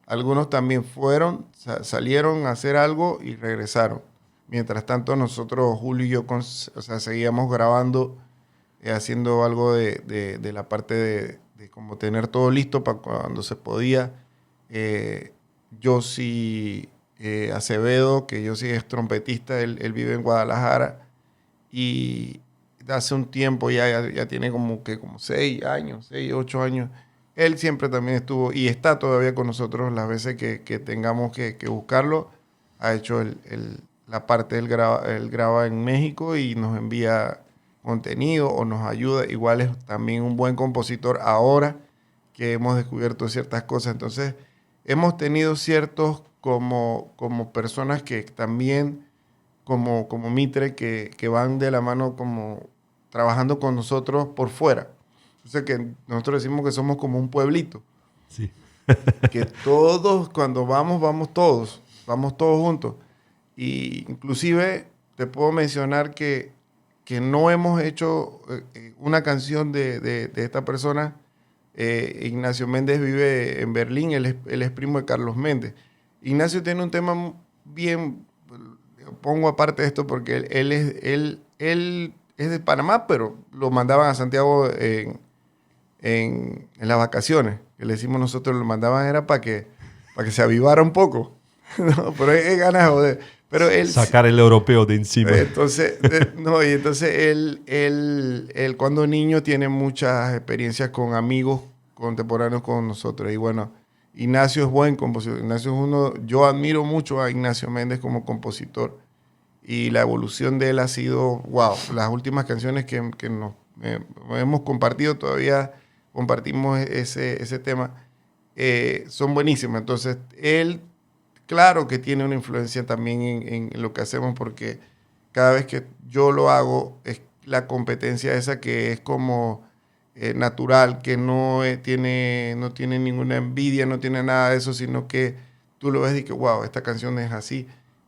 algunos también fueron, salieron a hacer algo y regresaron. Mientras tanto, nosotros, Julio y yo, seguíamos grabando, haciendo algo de la parte de como tener todo listo para cuando se podía. Yossi Acevedo, que Yossi es trompetista, él vive en Guadalajara y hace un tiempo ya tiene como 6 años, 6, 8 años. Él siempre también estuvo y está todavía con nosotros las veces que tengamos que buscarlo. Ha hecho la parte, él graba en México y nos envía contenido o nos ayuda. Igual es también un buen compositor ahora que hemos descubierto ciertas cosas. Entonces, hemos tenido ciertos como personas que también, como Mitre, que van de la mano como trabajando con nosotros por fuera. Entonces, que nosotros decimos que somos como un pueblito. Sí. Que todos, cuando vamos todos juntos. Y inclusive te puedo mencionar que no hemos hecho una canción de esta persona. Ignacio Méndez vive en Berlín, él es primo de Carlos Méndez. Ignacio tiene un tema bien, pongo aparte esto porque él es de Panamá, pero lo mandaban a Santiago en las vacaciones, que le decimos nosotros, lo mandaban era para que se avivara un poco. No, pero es ganas de joder. Pero él, sacar el europeo de encima. Entonces, él cuando niño tiene muchas experiencias con amigos contemporáneos con nosotros. Y bueno, Ignacio es buen compositor. Ignacio es yo admiro mucho a Ignacio Méndez como compositor. Y la evolución de él ha sido, wow, las últimas canciones que nos hemos compartido, todavía compartimos ese tema, son buenísimas. Entonces, él, claro que tiene una influencia también en lo que hacemos, porque cada vez que yo lo hago, es la competencia esa que es como natural, que no tiene ninguna envidia, no tiene nada de eso, sino que tú lo ves y que, wow, esta canción es así.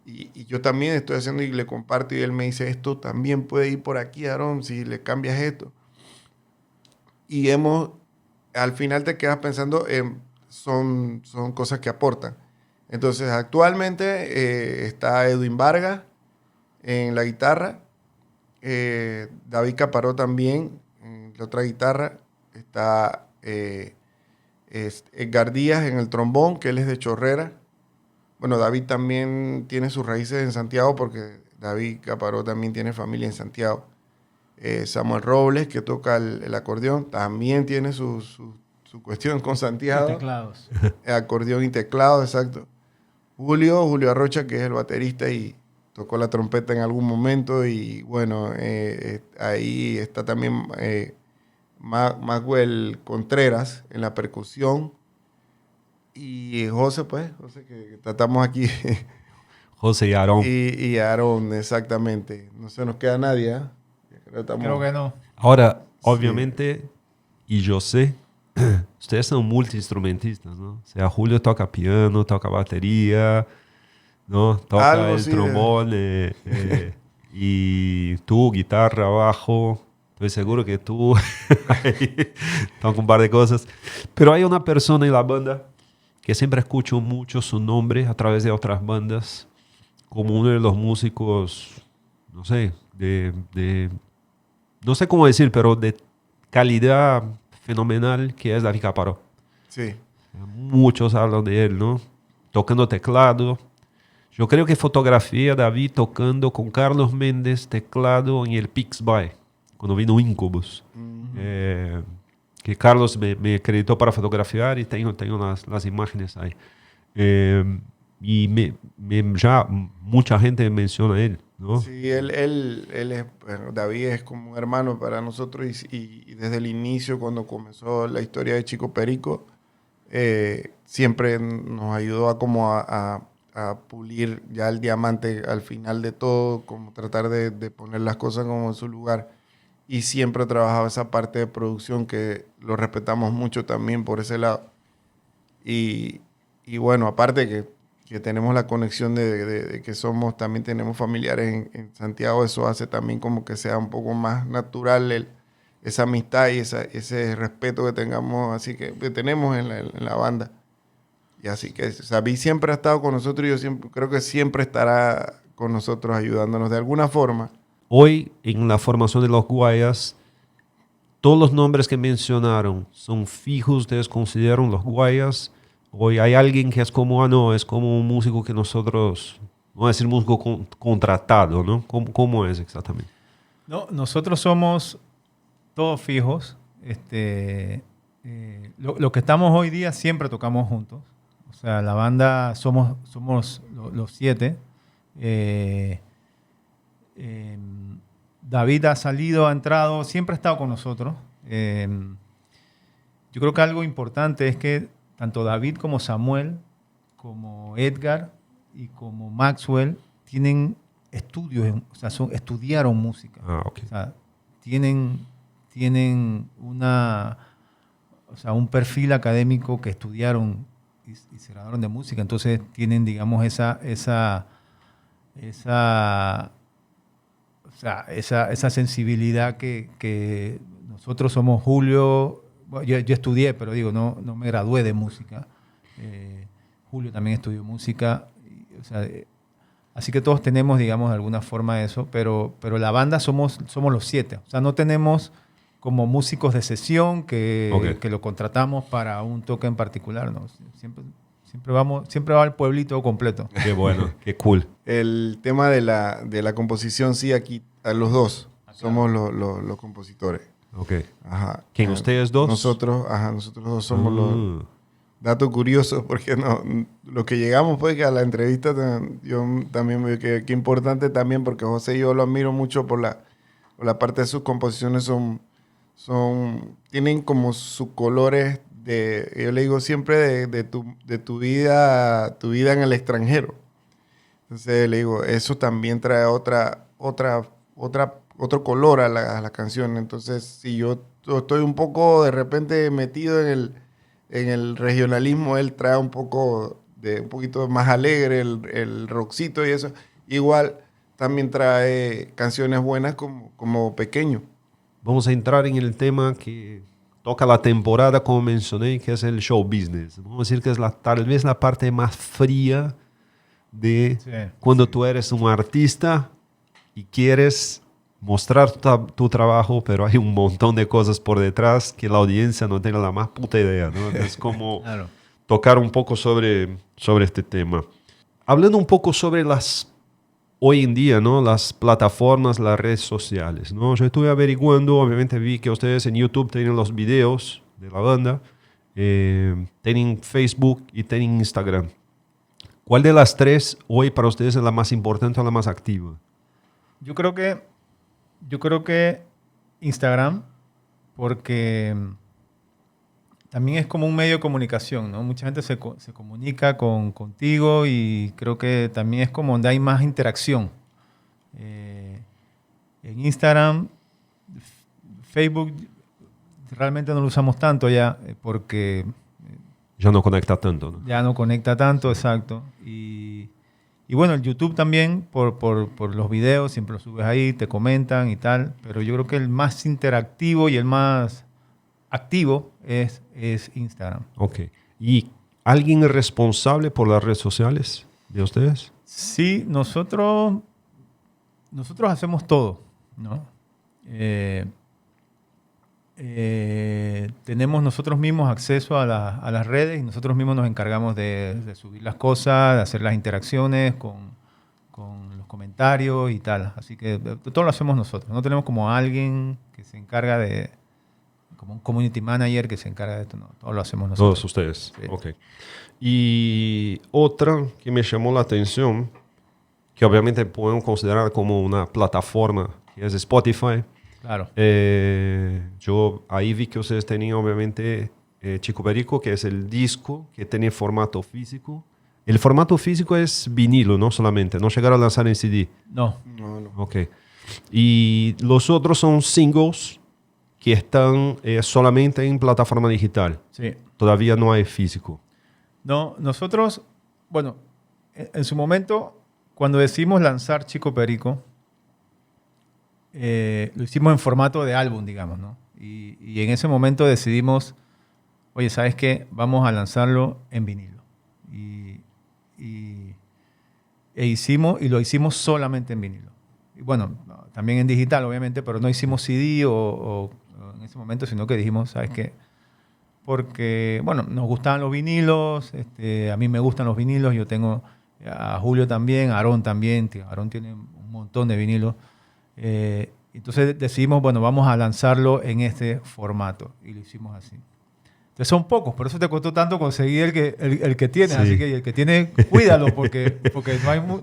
Y yo también estoy haciendo y le comparto y él me dice, esto también puede ir por aquí, Aarón, si le cambias esto. Y al final te quedas pensando, son cosas que aportan. Entonces, actualmente está Edwin Vargas en la guitarra, David Caparó también en la otra guitarra, está Edgar Díaz en el trombón, que él es de Chorrera. Bueno, David también tiene sus raíces en Santiago porque David Caparó también tiene familia en Santiago. Samuel Robles, que toca el acordeón, también tiene su cuestión con Santiago. Y teclados. Acordeón y teclado, exacto. Julio Arrocha, que es el baterista y tocó la trompeta en algún momento. Y bueno, ahí está también Maxwell Contreras en la percusión. Y José, que tratamos aquí. José y Aarón. Y Aarón, exactamente. No se nos queda nadie, ¿eh? Creo que no. Ahora, obviamente, y yo sé, ustedes son multiinstrumentistas, ¿no? O sea, Julio toca piano, toca batería, ¿no? Toca algo, el sí, trombón, y tú, guitarra, bajo. Estoy seguro que tú toca un par de cosas. Pero hay una persona en la banda que siempre escucho mucho su nombre a través de otras bandas, como uno de los músicos, no sé, no sé cómo decir, pero de calidad fenomenal, que es David Caparó. Sí. Muchos hablan de él, ¿no? tocando teclado. Yo creo que fotografía a David tocando con Carlos Méndez teclado en el Pixby, cuando vino Incubus. Que Carlos me acreditó para fotografiar y tengo las imágenes ahí. Y ya mucha gente menciona a él, ¿no? Sí, él es, bueno, David es como un hermano para nosotros y desde el inicio, cuando comenzó la historia de Chico Perico, siempre nos ayudó a pulir ya el diamante al final de todo, como tratar de poner las cosas como en su lugar. Y siempre ha trabajado esa parte de producción que lo respetamos mucho también por ese lado. Y bueno, aparte que tenemos la conexión de que también tenemos familiares en Santiago, eso hace también como que sea un poco más natural esa amistad y ese respeto que tenemos en la banda. Y así que David siempre ha estado con nosotros y creo que siempre estará con nosotros ayudándonos de alguna forma. Hoy, en la formación de los Guayas, todos los nombres que mencionaron son fijos, ustedes consideran los Guayas. Hoy hay alguien que es como, no, es como un músico que nosotros, no voy a decir músico contratado, ¿no? ¿Cómo es exactamente? No, nosotros somos todos fijos. Lo que estamos hoy día siempre tocamos juntos. O sea, la banda somos los 7. David ha salido, ha entrado, siempre ha estado con nosotros. Yo creo que algo importante es que tanto David como Samuel, como Edgar y como Maxwell tienen estudios, o sea, estudiaron música. Okay. O sea, tienen un perfil académico que estudiaron y se graduaron de música. Entonces tienen, digamos, esa sensibilidad que nosotros somos. Julio, yo estudié, pero digo, no me gradué de música. Julio también estudió música. Así que todos tenemos, digamos, de alguna forma eso, pero la banda somos los 7. O sea, no tenemos como músicos de sesión que lo contratamos para un toque en particular, ¿no? Siempre va el pueblito completo. Qué bueno, qué cool. El tema de la composición, sí, aquí los dos somos los compositores. Ok. Ajá. ¿Quién, ustedes dos? Nosotros dos somos los... Dato curioso, porque lo que llegamos fue que a la entrevista yo también me que importante también, porque José y yo lo admiro mucho por la parte de sus composiciones, tienen como sus colores yo le digo siempre de tu vida en el extranjero. Entonces le digo, eso también trae otro color a la canción. Entonces, si yo estoy un poco de repente metido en el regionalismo, él trae un poquito más alegre, el rockcito y eso. Igual también trae canciones buenas como Pequeño. Vamos a entrar en el tema que toca la temporada, como mencioné, que es el show business. Vamos a decir que es tal vez la parte más fría de cuando tú eres un artista y quieres mostrar tu trabajo, pero hay un montón de cosas por detrás que la audiencia no tiene la más puta idea, ¿no? Es como claro, tocar un poco sobre este tema. Hablando un poco sobre hoy en día, ¿no? Las plataformas, las redes sociales, ¿no? Yo estuve averiguando, obviamente vi que ustedes en YouTube tienen los videos de la banda, tienen Facebook y tienen Instagram. ¿Cuál de las tres hoy para ustedes es la más importante o la más activa? Yo creo que Instagram, porque también es como un medio de comunicación, ¿no? Mucha gente se comunica contigo y creo que también es como donde hay más interacción. En Instagram, Facebook realmente no lo usamos tanto ya porque... Ya no conecta tanto, ¿no? Ya no conecta tanto, exacto. Y bueno, el YouTube también, por los videos, siempre los subes ahí, te comentan y tal, pero yo creo que el más interactivo y el más activo es Instagram. Ok. ¿Y alguien es responsable por las redes sociales de ustedes? Sí, nosotros hacemos todo, ¿no? tenemos nosotros mismos acceso a las redes y nosotros mismos nos encargamos de subir las cosas, de hacer las interacciones con los comentarios y tal. Así que todo lo hacemos nosotros. No tenemos como alguien que se encarga como un community manager que se encarga de esto. No, todo lo hacemos nosotros. Todos ustedes. Sí. Ok. Y otra que me llamó la atención, que obviamente podemos considerar como una plataforma, que es Spotify. Claro. Yo ahí vi que ustedes tenían obviamente Chico Perico, que es el disco que tiene formato físico. El formato físico es vinilo, no solamente, no llegaron a lanzar en CD. No. No. Ok. Y los otros son singles que están solamente en plataforma digital. Sí. Todavía no hay físico. No, nosotros, bueno, en su momento, cuando decidimos lanzar Chico Perico, lo hicimos en formato de álbum, digamos, ¿no? Y en ese momento decidimos, oye, ¿sabes qué? Vamos a lanzarlo en vinilo. Y lo hicimos solamente en vinilo. Y bueno, también en digital, obviamente, pero no hicimos CD o en ese momento, sino que dijimos, ¿sabes qué? Porque, bueno, nos gustaban los vinilos, a mí me gustan los vinilos, yo tengo a Julio también, a Aarón también, Aarón tiene un montón de vinilos. Entonces decidimos, bueno, vamos a lanzarlo en este formato y lo hicimos así. Entonces son pocos, por eso te costó tanto conseguir el que tienes, Sí. así que el que tiene, cuídalo porque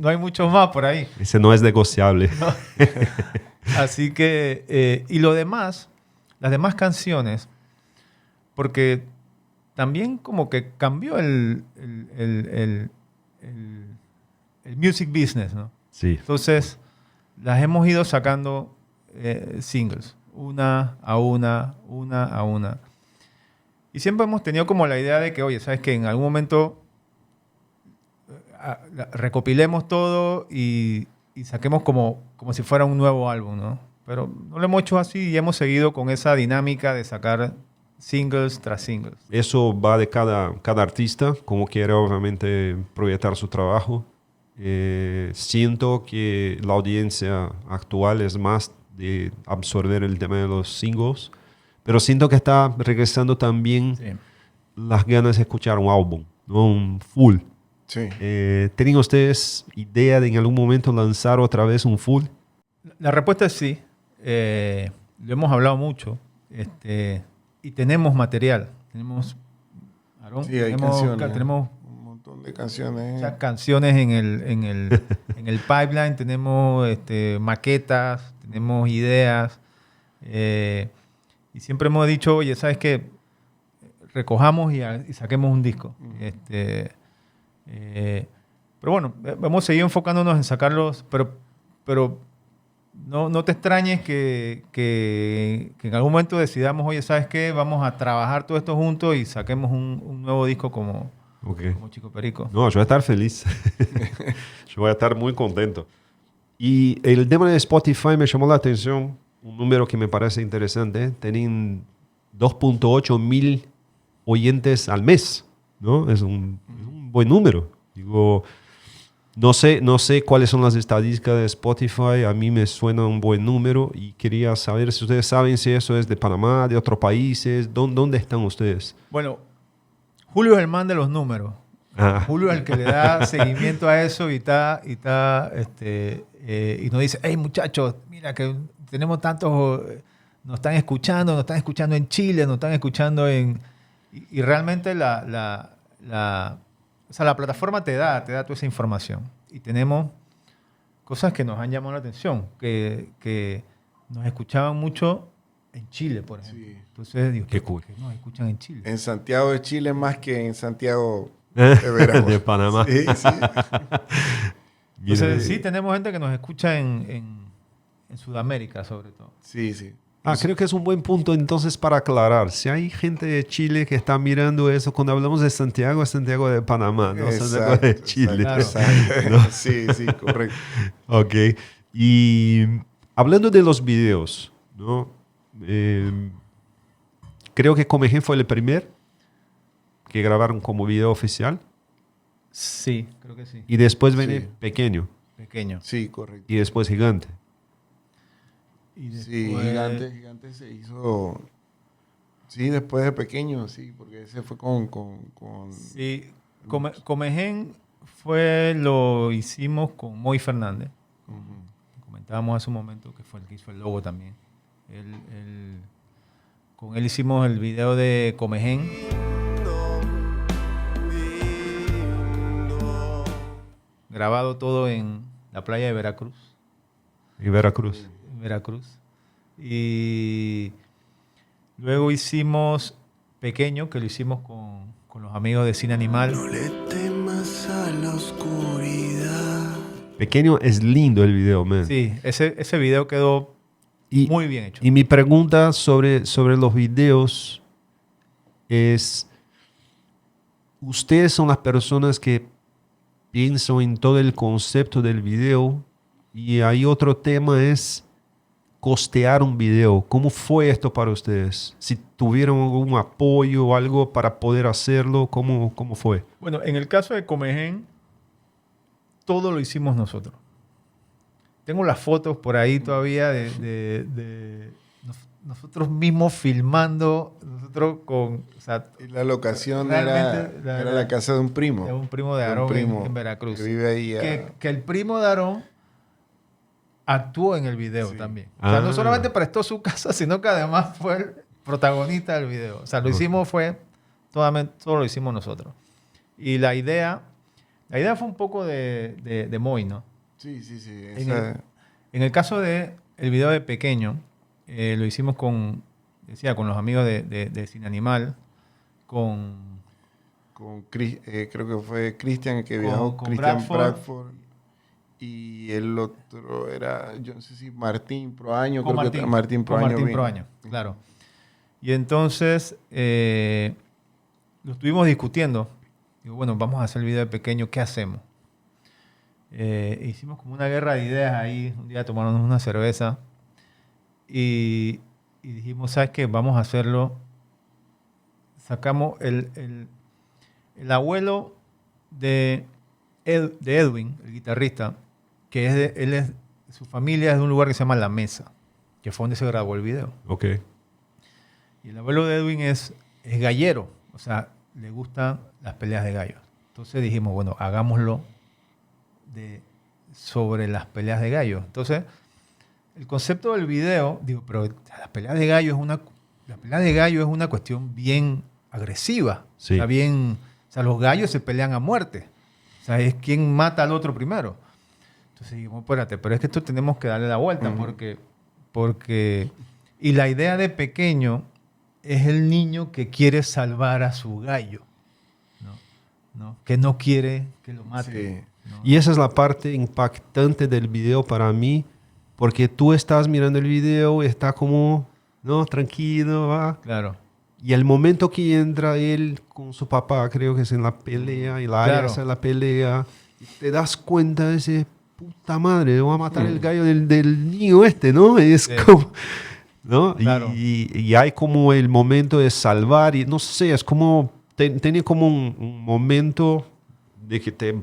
no hay muchos más por ahí. Ese no es negociable. Así que, y lo demás, las demás canciones, porque también como que cambió el music business, ¿no? Sí. Entonces, las hemos ido sacando singles, una a una. Y siempre hemos tenido como la idea de que, oye, ¿sabes qué? En algún momento recopilemos todo y saquemos como si fuera un nuevo álbum, ¿no? Pero no lo hemos hecho así y hemos seguido con esa dinámica de sacar singles tras singles. Eso va de cada artista, como quiere obviamente proyectar su trabajo. Siento que la audiencia actual es más de absorber el tema de los singles, pero siento que está regresando también Sí. las ganas de escuchar un álbum, ¿no? Un full. Sí. ¿Tienen ustedes idea de en algún momento lanzar otra vez un full? La respuesta es sí. Lo hemos hablado mucho. Y tenemos material. Tenemos, Aarón, Sí, hay tenemos un montón de canciones. muchas canciones en el pipeline, tenemos maquetas, tenemos ideas. Y siempre hemos dicho, oye, ¿sabes qué? Recojamos y saquemos un disco. Pero bueno, hemos seguido enfocándonos en sacarlos, pero no te extrañes que en algún momento decidamos, oye, ¿sabes qué? Vamos a trabajar todo esto juntos y saquemos un nuevo disco como Chico Perico. No, yo voy a estar feliz. Yo voy a estar muy contento. Y el tema de Spotify me llamó la atención, un número que me parece interesante. Tienen 2.8 mil oyentes al mes, ¿no? Es un buen número. Digo, no sé cuáles son las estadísticas de Spotify. A mí me suena un buen número y quería saber si ustedes saben si eso es de Panamá, de otros países. ¿Dónde están ustedes? Bueno, Julio es el man de los números. Ah. Julio es el que le da seguimiento a eso y nos dice, hey muchachos, mira que tenemos tantos, nos están escuchando en Chile, nos están escuchando y realmente la plataforma te da toda esa información. Y tenemos cosas que nos han llamado la atención, que nos escuchaban mucho en Chile, por ejemplo. Sí. Entonces digo, Qué cool. ¿por qué nos escuchan en Chile? En Santiago de Chile más que en Santiago de Veracruz. De Panamá. Sí, sí. Entonces sí tenemos gente que nos escucha en Sudamérica, sobre todo. Sí, sí. Creo que es un buen punto entonces para aclarar. Si hay gente de Chile que está mirando eso, cuando hablamos de Santiago, es Santiago de Panamá, no Santiago de Chile. Claro. Exacto. Sí, sí, correcto. Ok. Y hablando de los videos, ¿no? Creo que Comején fue el primer que grabaron como video oficial Sí, creo que sí. y después viene Sí. Pequeño Pequeño. Sí, correcto. y después Gigante. Y Sí, después- Gigante se hizo Sí, después de pequeño, sí, porque ese fue con Sí, Comején lo hicimos con Moy Fernández. Comentábamos hace un momento que fue el que hizo el logo también. Con él hicimos el video de Comején. Grabado todo en la playa de Veracruz. Y Veracruz. Veracruz. Y luego hicimos Pequeño, que lo hicimos con los amigos de Cine Animal. No le temas a la oscuridad. Pequeño es lindo el video, man. Sí, ese video quedó muy bien hecho. Y mi pregunta sobre los videos es, ustedes son las personas que piensan en todo el concepto del video, y hay otro tema, es costear un video. ¿Cómo fue esto para ustedes? Si tuvieron algún apoyo o algo para poder hacerlo, ¿cómo fue? Bueno, en el caso de Comején, todo lo hicimos nosotros. Tengo las fotos por ahí todavía de nosotros mismos filmando, nosotros con... O sea, y la locación era la casa de un primo. De un primo de Aarón en Veracruz. Que vive ahí. Que el primo de Aarón actuó en el video también. O sea, no solamente prestó su casa, sino que además fue el protagonista del video. O sea, lo hicimos todo lo hicimos nosotros. Y la idea fue un poco de Moy, ¿no? Sí. En el caso del video de Pequeño, lo hicimos con los amigos de Cine Animal, creo que fue Cristian el que viajó, con Cristian Bradford. Y el otro era, yo no sé si Martín Proaño. Martín Proaño, claro. Y entonces lo estuvimos discutiendo. Digo, bueno, vamos a hacer el video de Pequeño, ¿qué hacemos? Hicimos como una guerra de ideas ahí. Un día tomamos una cerveza y dijimos, ¿sabes qué? Vamos a hacerlo. Sacamos el abuelo de Edwin, el guitarrista, que su familia es de un lugar que se llama La Mesa, que fue donde se grabó el video. Ok. Y el abuelo de Edwin es gallero, o sea, le gustan las peleas de gallos. Entonces dijimos, bueno, hagámoslo sobre las peleas de gallos. Entonces, el concepto del video, digo, pero la pelea de gallo es una cuestión bien agresiva. Sí. O sea, los gallos se pelean a muerte. O sea, es quien mata al otro primero. Entonces dijimos, espérate, pero es que esto tenemos que darle la vuelta porque... Y la idea de Pequeño es el niño que quiere salvar a su gallo, ¿no? Que no quiere que lo mate. Sí. ¿no? Y esa es la parte impactante del video para mí, porque tú estás mirando el video y está como, ¿no? Tranquilo, va. Claro. Y el momento que entra él con su papá, creo que es en la pelea, y la área en la pelea, y te das cuenta de ese, puta madre, voy a matar el gallo del niño este, ¿no? Es como, ¿no? Claro. Y hay como el momento de salvar, y no sé, es como, tiene como un momento de que te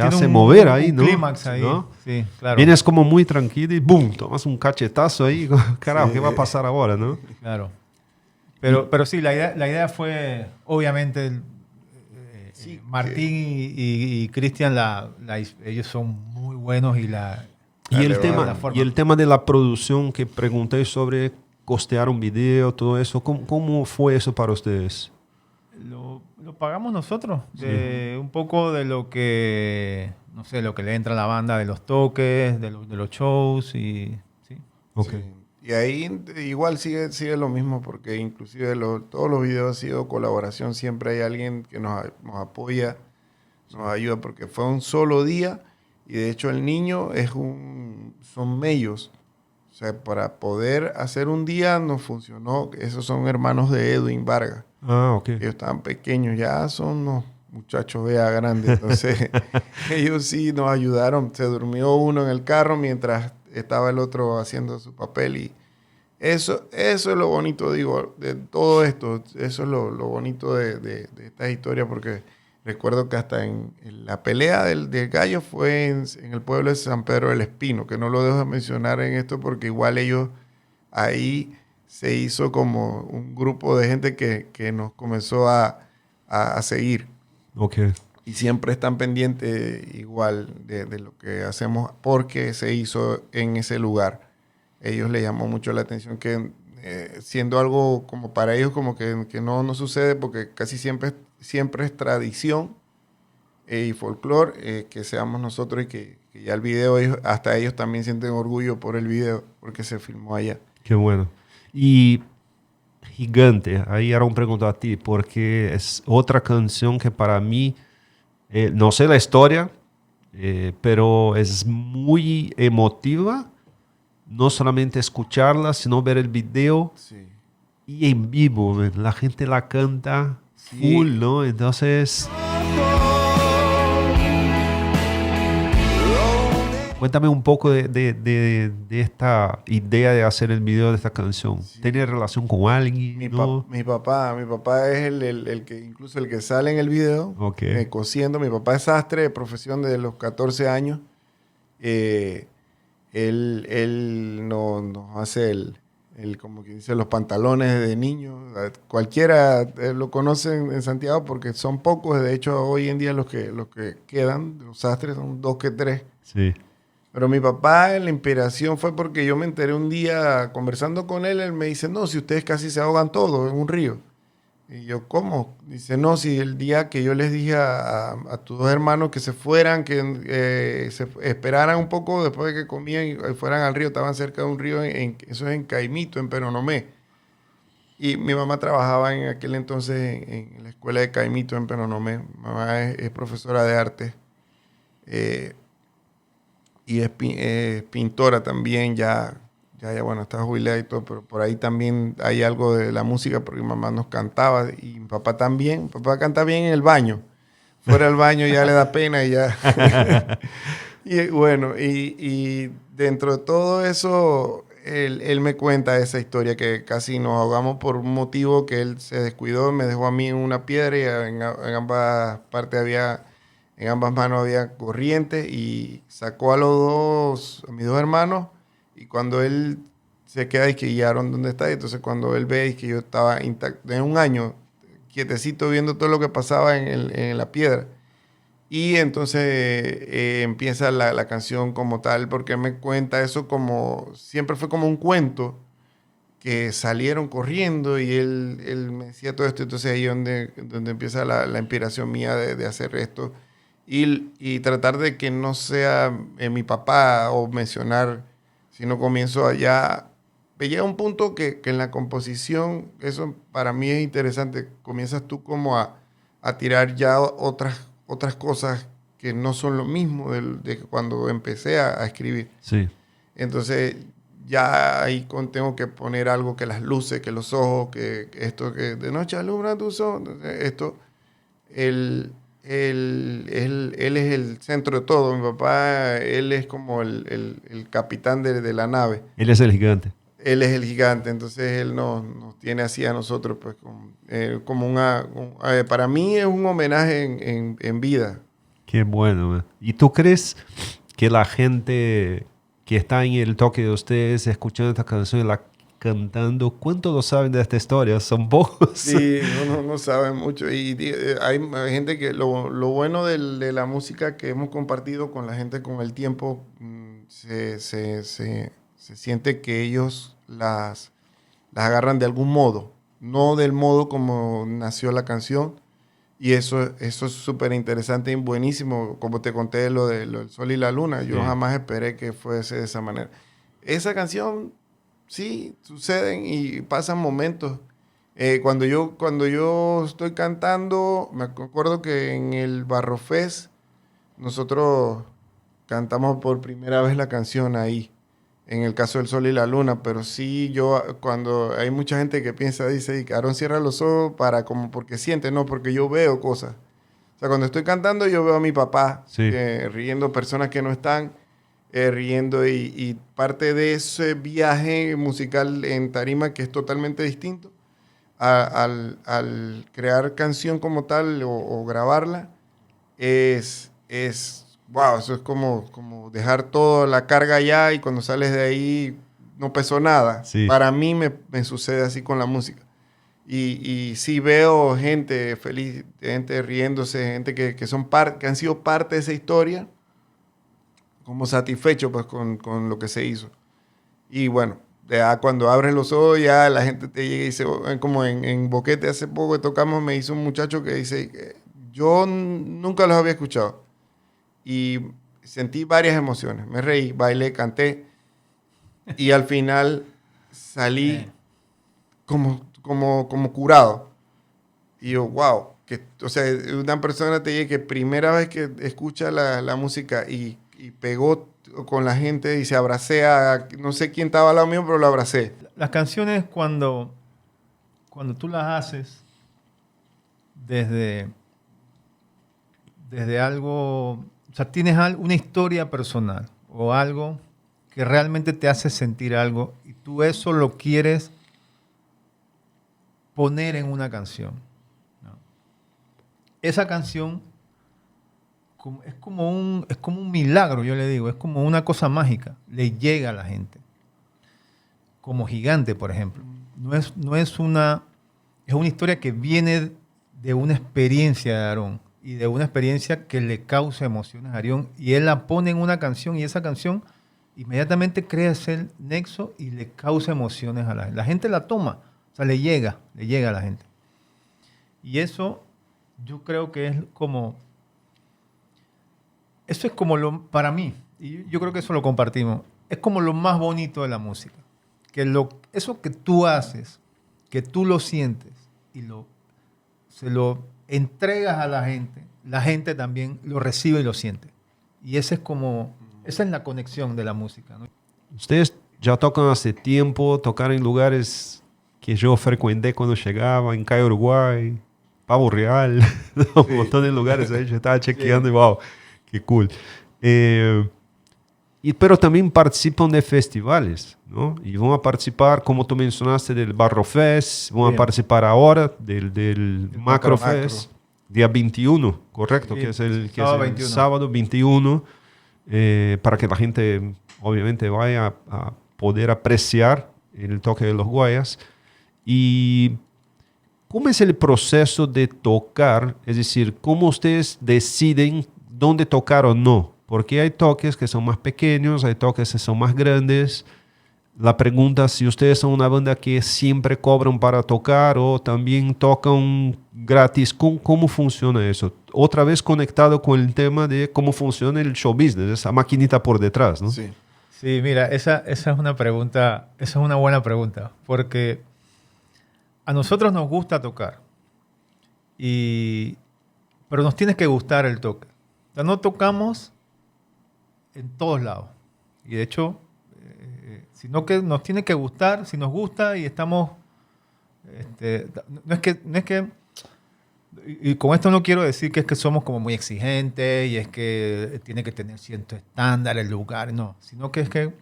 hace mover ahí, ¿no? Clímax ahí, ¿no? sí, claro. Vienes como muy tranquilo y ¡boom! Tomas un cachetazo ahí, carajo, ¿qué va a pasar ahora, no? Claro. Pero sí, la idea fue, obviamente, Martín y Cristian, ellos son muy buenos y el tema de la producción que pregunté sobre costear un video, todo eso, ¿cómo fue eso para ustedes? Lo pagamos nosotros, un poco de lo que, no sé, lo que le entra a la banda de los toques, de los shows y sí. Okay. Sí. Y ahí igual sigue lo mismo, porque inclusive todos los videos han sido colaboración. Siempre hay alguien que nos apoya, nos ayuda, porque fue un solo día. Y de hecho el niño son mellos. O sea, para poder hacer un día nos funcionó. Esos son hermanos de Edwin Vargas. Ah, ok. Ellos estaban pequeños, ya son unos muchachos grandes. Entonces ellos sí nos ayudaron. Se durmió uno en el carro mientras estaba el otro haciendo su papel, y eso es lo bonito, digo, de todo esto. Eso es lo bonito de esta historia, porque recuerdo que hasta en la pelea del gallo fue en el pueblo de San Pedro del Espino, que no lo dejo de mencionar en esto porque igual ellos ahí se hizo como un grupo de gente que nos comenzó a seguir. Ok. Y siempre están pendientes igual de lo que hacemos porque se hizo en ese lugar. Ellos le llamó mucho la atención que siendo algo como para ellos como que no sucede porque casi siempre es tradición y folclore que seamos nosotros y que ya el video, hasta ellos también sienten orgullo por el video porque se filmó allá. Qué bueno. Y Gigante, ahí era un pregunta a ti, porque es otra canción que para mí, no sé la historia, pero es muy emotiva. No solamente escucharla, sino ver el video Sí. y en vivo, man. La gente la canta Sí. full, ¿no? Entonces, cuéntame un poco de esta idea de hacer el video de esta canción. ¿Tiene relación con alguien? Mi ¿No? papá es el que, incluso el que sale en el video, Ok. cosiendo. Mi papá es sastre de profesión desde los 14 años. Él nos hace como que dice, los pantalones de niño. Cualquiera lo conoce en Santiago porque son pocos. De hecho, hoy en día los que quedan, los sastres, son 2 que 3. Sí. Pero mi papá, la inspiración fue porque yo me enteré un día conversando con él. Él me dice, no, si ustedes casi se ahogan todos en un río. Y yo, ¿cómo? Dice, no, si el día que yo les dije a tus 2 hermanos que se fueran, que se esperaran un poco después de que comían y fueran al río, estaban cerca de un río, eso es en Caimito, en Penonomé. Y mi mamá trabajaba en aquel entonces en la escuela de Caimito, en Penonomé. Mi mamá es profesora de arte y es pintora también, ya, bueno, está jubilada y todo, pero por ahí también hay algo de la música, porque mi mamá nos cantaba y mi papá también. Mi papá canta bien en el baño. Fuera del baño ya le da pena y ya. Y bueno, y dentro de todo eso, él me cuenta esa historia que casi nos ahogamos por un motivo que él se descuidó, me dejó a mí en una piedra y en ambas partes en ambas manos había corriente y sacó a mis 2 hermanos. Y cuando él se queda y que guiaron donde está, y entonces cuando él ve y que yo estaba intacto, de un año, quietecito viendo todo lo que pasaba en la piedra. Y entonces empieza la canción como tal, porque él me cuenta eso como, siempre fue como un cuento, que salieron corriendo y él me decía todo esto. Entonces ahí es donde empieza la inspiración mía de hacer esto. Y tratar de que no sea mi papá o mencionar, sino comienzo allá. Llega un punto que en la composición, eso para mí es interesante, comienzas tú como a tirar ya otras cosas que no son lo mismo de cuando empecé a escribir. Sí. Entonces ya ahí tengo que poner algo, que las luces, que los ojos, que esto, que de noche alumbra tus ojos. Entonces, esto, él es el centro de todo. Mi papá, él es como el capitán de la nave. Él es el gigante. Él es el gigante, entonces él nos tiene así a nosotros, pues, como para mí es un homenaje en vida. Qué bueno, man. ¿Y tú crees que la gente que está en el toque de ustedes escuchando esta canción y la cantando, cuánto lo saben de esta historia? Son pocos. Sí, no saben mucho. Y hay gente que lo bueno de la música que hemos compartido con la gente con el tiempo, se siente que ellos las agarran de algún modo, no del modo como nació la canción. Y eso es súper interesante y buenísimo. Como te conté lo del sol y la luna, yo jamás esperé que fuese de esa manera. Esa canción, sí, suceden y pasan momentos. Cuando yo estoy cantando, me acuerdo que en el Barrofest nosotros cantamos por primera vez la canción ahí, en el caso del sol y la luna. Pero sí, cuando hay mucha gente que piensa, dice, Aarón cierra los ojos porque siente, no, porque yo veo cosas. O sea, cuando estoy cantando yo veo a mi papá riendo, personas que no están riendo, y parte de ese viaje musical en tarima, que es totalmente distinto al crear canción como tal o grabarla, wow, eso es como dejar toda la carga allá, y cuando sales de ahí no pesó nada. Sí. Para mí me sucede así con la música. Y sí veo gente feliz, gente riéndose, gente que han sido parte de esa historia, como satisfecho pues, con lo que se hizo. Y bueno, ya cuando abres los ojos, ya la gente te llega y dice, como en Boquete hace poco que tocamos, me hizo un muchacho que dice, yo nunca los había escuchado. Y sentí varias emociones. Me reí, bailé, canté. Y al final salí como curado. Y yo, wow. O sea, una persona te dice que primera vez que escucha la música y pegó con la gente y se abracé no sé quién estaba al lado mío, pero lo abracé. Las canciones cuando tú las haces desde algo, o sea, tienes una historia personal o algo que realmente te hace sentir algo y tú eso lo quieres poner en una canción, ¿no? Esa canción es como un milagro, yo le digo, es como una cosa mágica, le llega a la gente. Como Gigante, por ejemplo. Es una historia que viene de una experiencia de Aarón y de una experiencia que le causa emociones a Aarón y él la pone en una canción y esa canción inmediatamente crea ese nexo y le causa emociones a la gente. La gente la toma, o sea, le llega a la gente. Y eso yo creo que es como... Eso es como para mí, y yo creo que eso lo compartimos, es como lo más bonito de la música. Que eso que tú haces, que tú lo sientes y se lo entregas a la gente también lo recibe y lo siente. Y esa es la conexión de la música, ¿no? Ustedes ya tocan hace tiempo, tocar en lugares que yo frecuenté cuando llegaba, en Calle Uruguay, Pavo Real, un montón de lugares ahí, yo estaba chequeando y wow, qué cool. Pero también participan de festivales, ¿no? Y van a participar, como tú mencionaste, del Barro Fest, van a participar ahora del Macro Fest, día 21, correcto, Sí, que es el sábado sábado 21, para que la gente obviamente vaya a poder apreciar el toque de los Guayas. Y ¿cómo es el proceso de tocar? Es decir, ¿cómo ustedes deciden dónde tocar o no? Porque hay toques que son más pequeños, hay toques que son más grandes. La pregunta es si ustedes son una banda que siempre cobran para tocar o también tocan gratis. ¿Cómo funciona eso? Otra vez conectado con el tema de cómo funciona el show business, esa maquinita por detrás, ¿no? Sí. Sí, mira, esa es una pregunta, esa es una buena pregunta, porque a nosotros nos gusta tocar, pero nos tiene que gustar el toque. O sea, no tocamos en todos lados. Y de hecho, sino que nos tiene que gustar, si nos gusta y estamos... no es que y con esto no quiero decir que es que somos como muy exigentes y es que tiene que tener cierto estándar el lugar, no, sino que es que o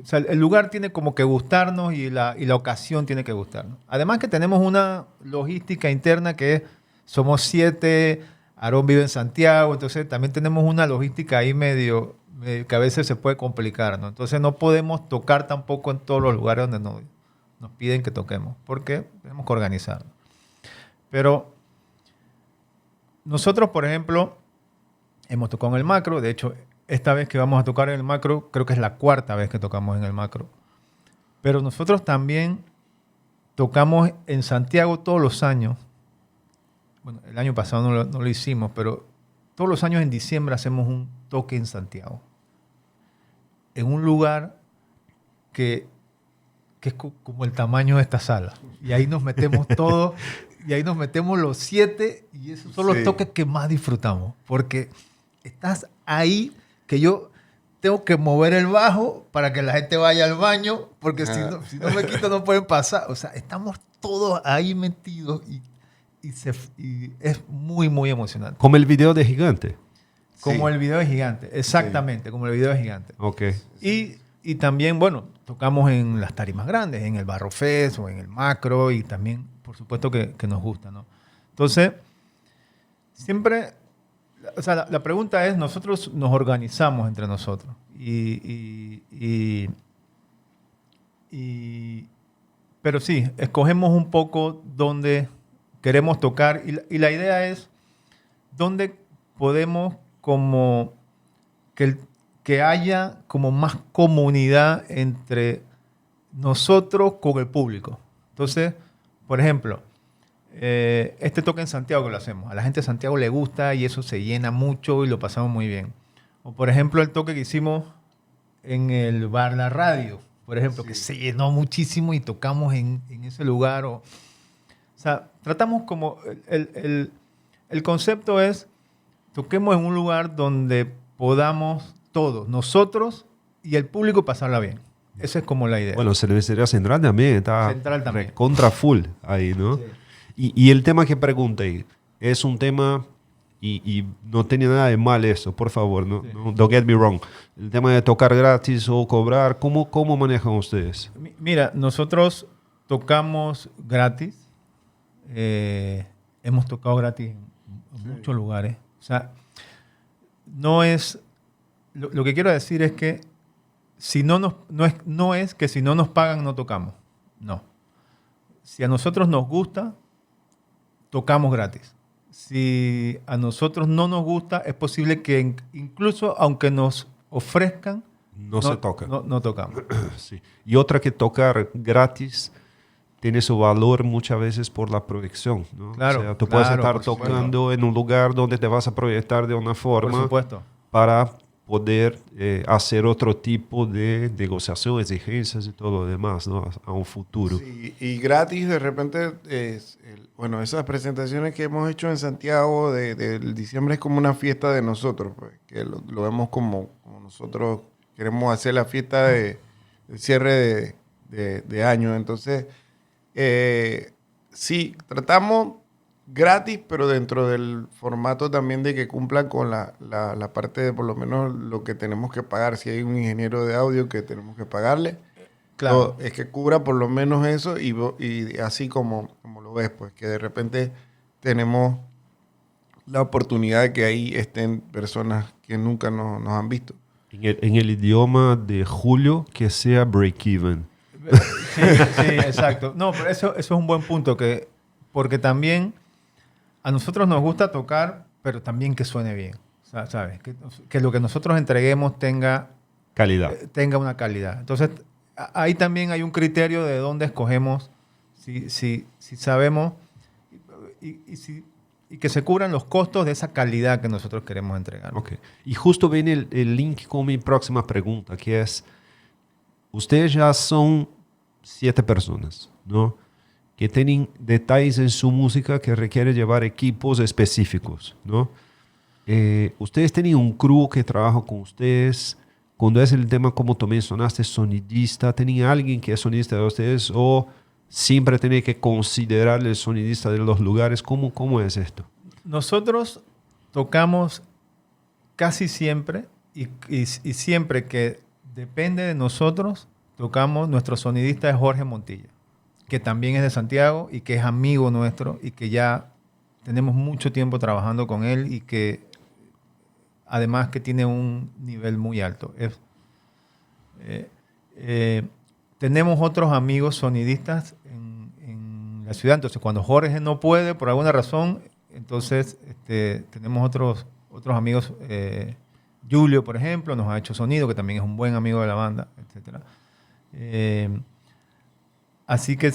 sea, el lugar tiene como que gustarnos y la ocasión tiene que gustarnos. Además que tenemos una logística interna que somos 7, Aarón vive en Santiago, entonces también tenemos una logística ahí medio que a veces se puede complicar, ¿no? Entonces no podemos tocar tampoco en todos los lugares donde nos piden que toquemos, porque tenemos que organizarnos. Pero nosotros, por ejemplo, hemos tocado en el Macro. De hecho, esta vez que vamos a tocar en el Macro, creo que es la 4ª vez que tocamos en el Macro. Pero nosotros también tocamos en Santiago todos los años. Bueno, el año pasado no lo hicimos, pero todos los años en diciembre hacemos un toque en Santiago. En un lugar que es como el tamaño de esta sala. Y ahí nos metemos todos, y ahí nos metemos los 7, y esos son los toques que más disfrutamos. Porque estás ahí, que yo tengo que mover el bajo para que la gente vaya al baño, porque si no me quito no pueden pasar. O sea, estamos todos ahí metidos y es muy, muy emocionante. Como el video de Gigante. Como el video de Gigante, exactamente, como el video de Gigante. Ok. Y también, bueno, tocamos en las tarimas grandes, en el Barro Fest o en el Macro, y también, por supuesto, que nos gusta, ¿no? Entonces, siempre, o sea, la pregunta es, nosotros nos organizamos entre nosotros y Pero sí, escogemos un poco dónde queremos tocar y la idea es dónde podemos como que haya como más comunidad entre nosotros con el público. Entonces, por ejemplo, este toque en Santiago que lo hacemos, a la gente de Santiago le gusta y eso se llena mucho y lo pasamos muy bien. O por ejemplo, el toque que hicimos en el bar La Radio, por ejemplo, que se llenó muchísimo y tocamos en ese lugar. O sea, tratamos como el concepto es toquemos en un lugar donde podamos todos, nosotros y el público, pasarla bien. Esa es como la idea. Bueno, Cervecería Central también está Central también. contra full ahí, ¿no? Sí. Y el tema que pregunté es un tema, y no tiene nada de mal eso, por favor, no, Sí. no, don't get me wrong. El tema de tocar gratis o cobrar, ¿cómo manejan ustedes? Mira, nosotros tocamos gratis. Hemos tocado gratis en muchos lugares. O sea, no es... Lo que quiero decir es que si no es que si no nos pagan no tocamos. No. Si a nosotros nos gusta, tocamos gratis. Si a nosotros no nos gusta, es posible que incluso aunque nos ofrezcan, No se toca. No tocamos. Sí. Y otra que tocar gratis tiene su valor muchas veces por la proyección, ¿no? Claro, o sea, tú puedes claro, estar por supuesto. tocando en un lugar donde te vas a proyectar de una Por forma supuesto. para poder hacer otro tipo de negociación, exigencias y todo lo demás, ¿no? A un futuro. Sí, y gratis de repente, bueno, esas presentaciones que hemos hecho en Santiago del diciembre es como una fiesta de nosotros, pues, que lo vemos como nosotros queremos hacer la fiesta de cierre de año. Entonces, sí, tratamos gratis, pero dentro del formato también de que cumplan con la parte de por lo menos lo que tenemos que pagar. Si hay un ingeniero de audio que tenemos que pagarle, Claro. es que cubra por lo menos eso y así como lo ves, pues que de repente tenemos la oportunidad de que ahí estén personas que nunca nos han visto. En el idioma de Julio, que sea break-even. Sí, sí, exacto. No, pero eso es un buen punto, porque también a nosotros nos gusta tocar, pero también que suene bien. ¿Sabes? Que lo que nosotros entreguemos tenga una calidad. Entonces, ahí también hay un criterio de dónde escogemos, si sabemos y que se cubran los costos de esa calidad que nosotros queremos entregar. Ok. Y justo viene el link con mi próxima pregunta, que es, ustedes ya son 7 personas, ¿no? Que tienen detalles en su música que requiere llevar equipos específicos, ¿no? Ustedes tienen un crew que trabaja con ustedes. Cuando es el tema, como tú mencionaste, sonidista, ¿tienen alguien que es sonidista de ustedes o siempre tienen que considerar el sonidista de los lugares? ¿Cómo es esto? Nosotros tocamos casi siempre y siempre que depende de nosotros, tocamos, nuestro sonidista es Jorge Montilla, que también es de Santiago y que es amigo nuestro y que ya tenemos mucho tiempo trabajando con él y que además que tiene un nivel muy alto. Tenemos otros amigos sonidistas en la ciudad, entonces cuando Jorge no puede por alguna razón, entonces tenemos otros amigos, Julio por ejemplo nos ha hecho sonido, que también es un buen amigo de la banda, etc. Así que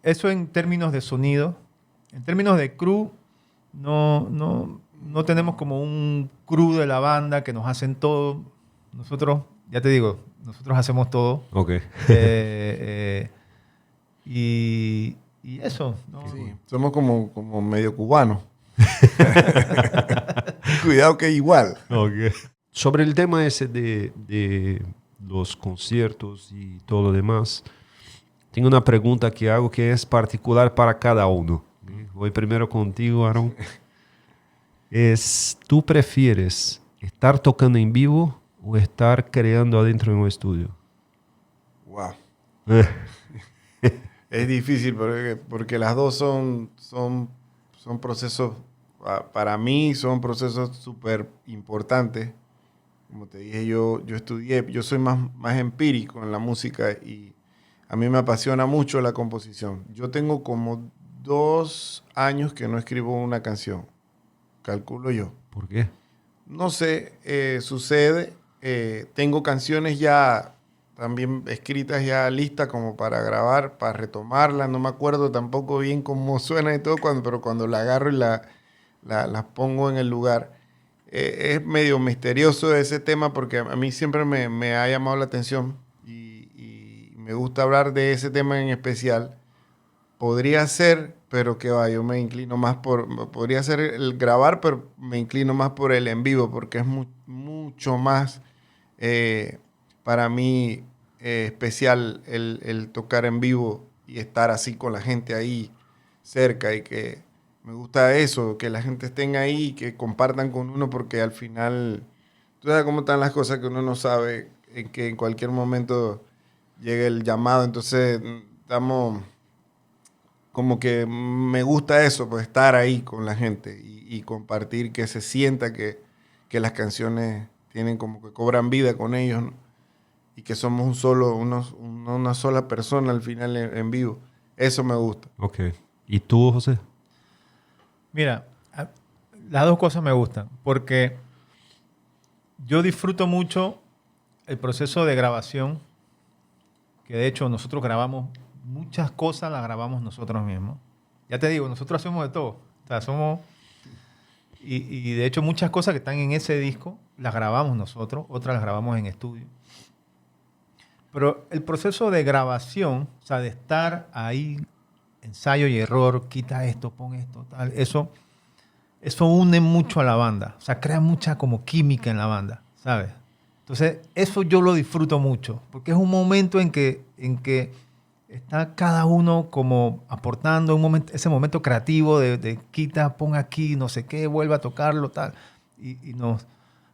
eso en términos de sonido. En términos de crew, no tenemos como un crew de la banda que nos hacen todo. Nosotros, ya te digo, nosotros hacemos todo. Ok. Y eso, ¿no? Sí, somos como medio cubanos. Cuidado que igual. Okay. Sobre el tema ese de los conciertos y todo lo demás, tengo una pregunta que hago que es particular para cada uno. Voy primero contigo, Aaron. ¿Tú prefieres estar tocando en vivo o estar creando adentro de un estudio? Wow. Es difícil porque las dos son procesos, para mí son procesos súper importantes. Como te dije, yo estudié, yo soy más empírico en la música y a mí me apasiona mucho la composición. Yo tengo como 2 años que no escribo una canción, calculo yo. ¿Por qué? No sé, sucede. Tengo canciones ya también escritas, ya listas como para grabar, para retomarlas. No me acuerdo tampoco bien cómo suena y todo, pero cuando la agarro y las pongo en el lugar. Es medio misterioso ese tema porque a mí siempre me ha llamado la atención y me gusta hablar de ese tema en especial. Podría ser, pero que va, yo me inclino más podría ser el grabar, pero me inclino más por el en vivo porque es mucho más para mí especial el tocar en vivo y estar así con la gente ahí cerca y que me gusta eso, que la gente esté ahí, que compartan con uno porque al final, tú sabes cómo están las cosas que uno no sabe, en que en cualquier momento llegue el llamado, entonces estamos como que me gusta eso, pues estar ahí con la gente y compartir, que se sienta que las canciones tienen como que cobran vida con ellos, ¿no? Y que somos una sola persona al final en vivo. Eso me gusta. Ok. ¿Y tú, José? Mira, las dos cosas me gustan, porque yo disfruto mucho el proceso de grabación, que de hecho nosotros grabamos muchas cosas, las grabamos nosotros mismos. Ya te digo, nosotros hacemos de todo. O sea, somos... Y de hecho muchas cosas que están en ese disco las grabamos nosotros, otras las grabamos en estudio. Pero el proceso de grabación, o sea, de estar ahí, ensayo y error, quita esto, pon esto, tal, eso une mucho a la banda. O sea, crea mucha como química en la banda, ¿sabes? Entonces, eso yo lo disfruto mucho, porque es un momento en que está cada uno como aportando ese momento creativo de quita, pon aquí, no sé qué, vuelve a tocarlo, tal.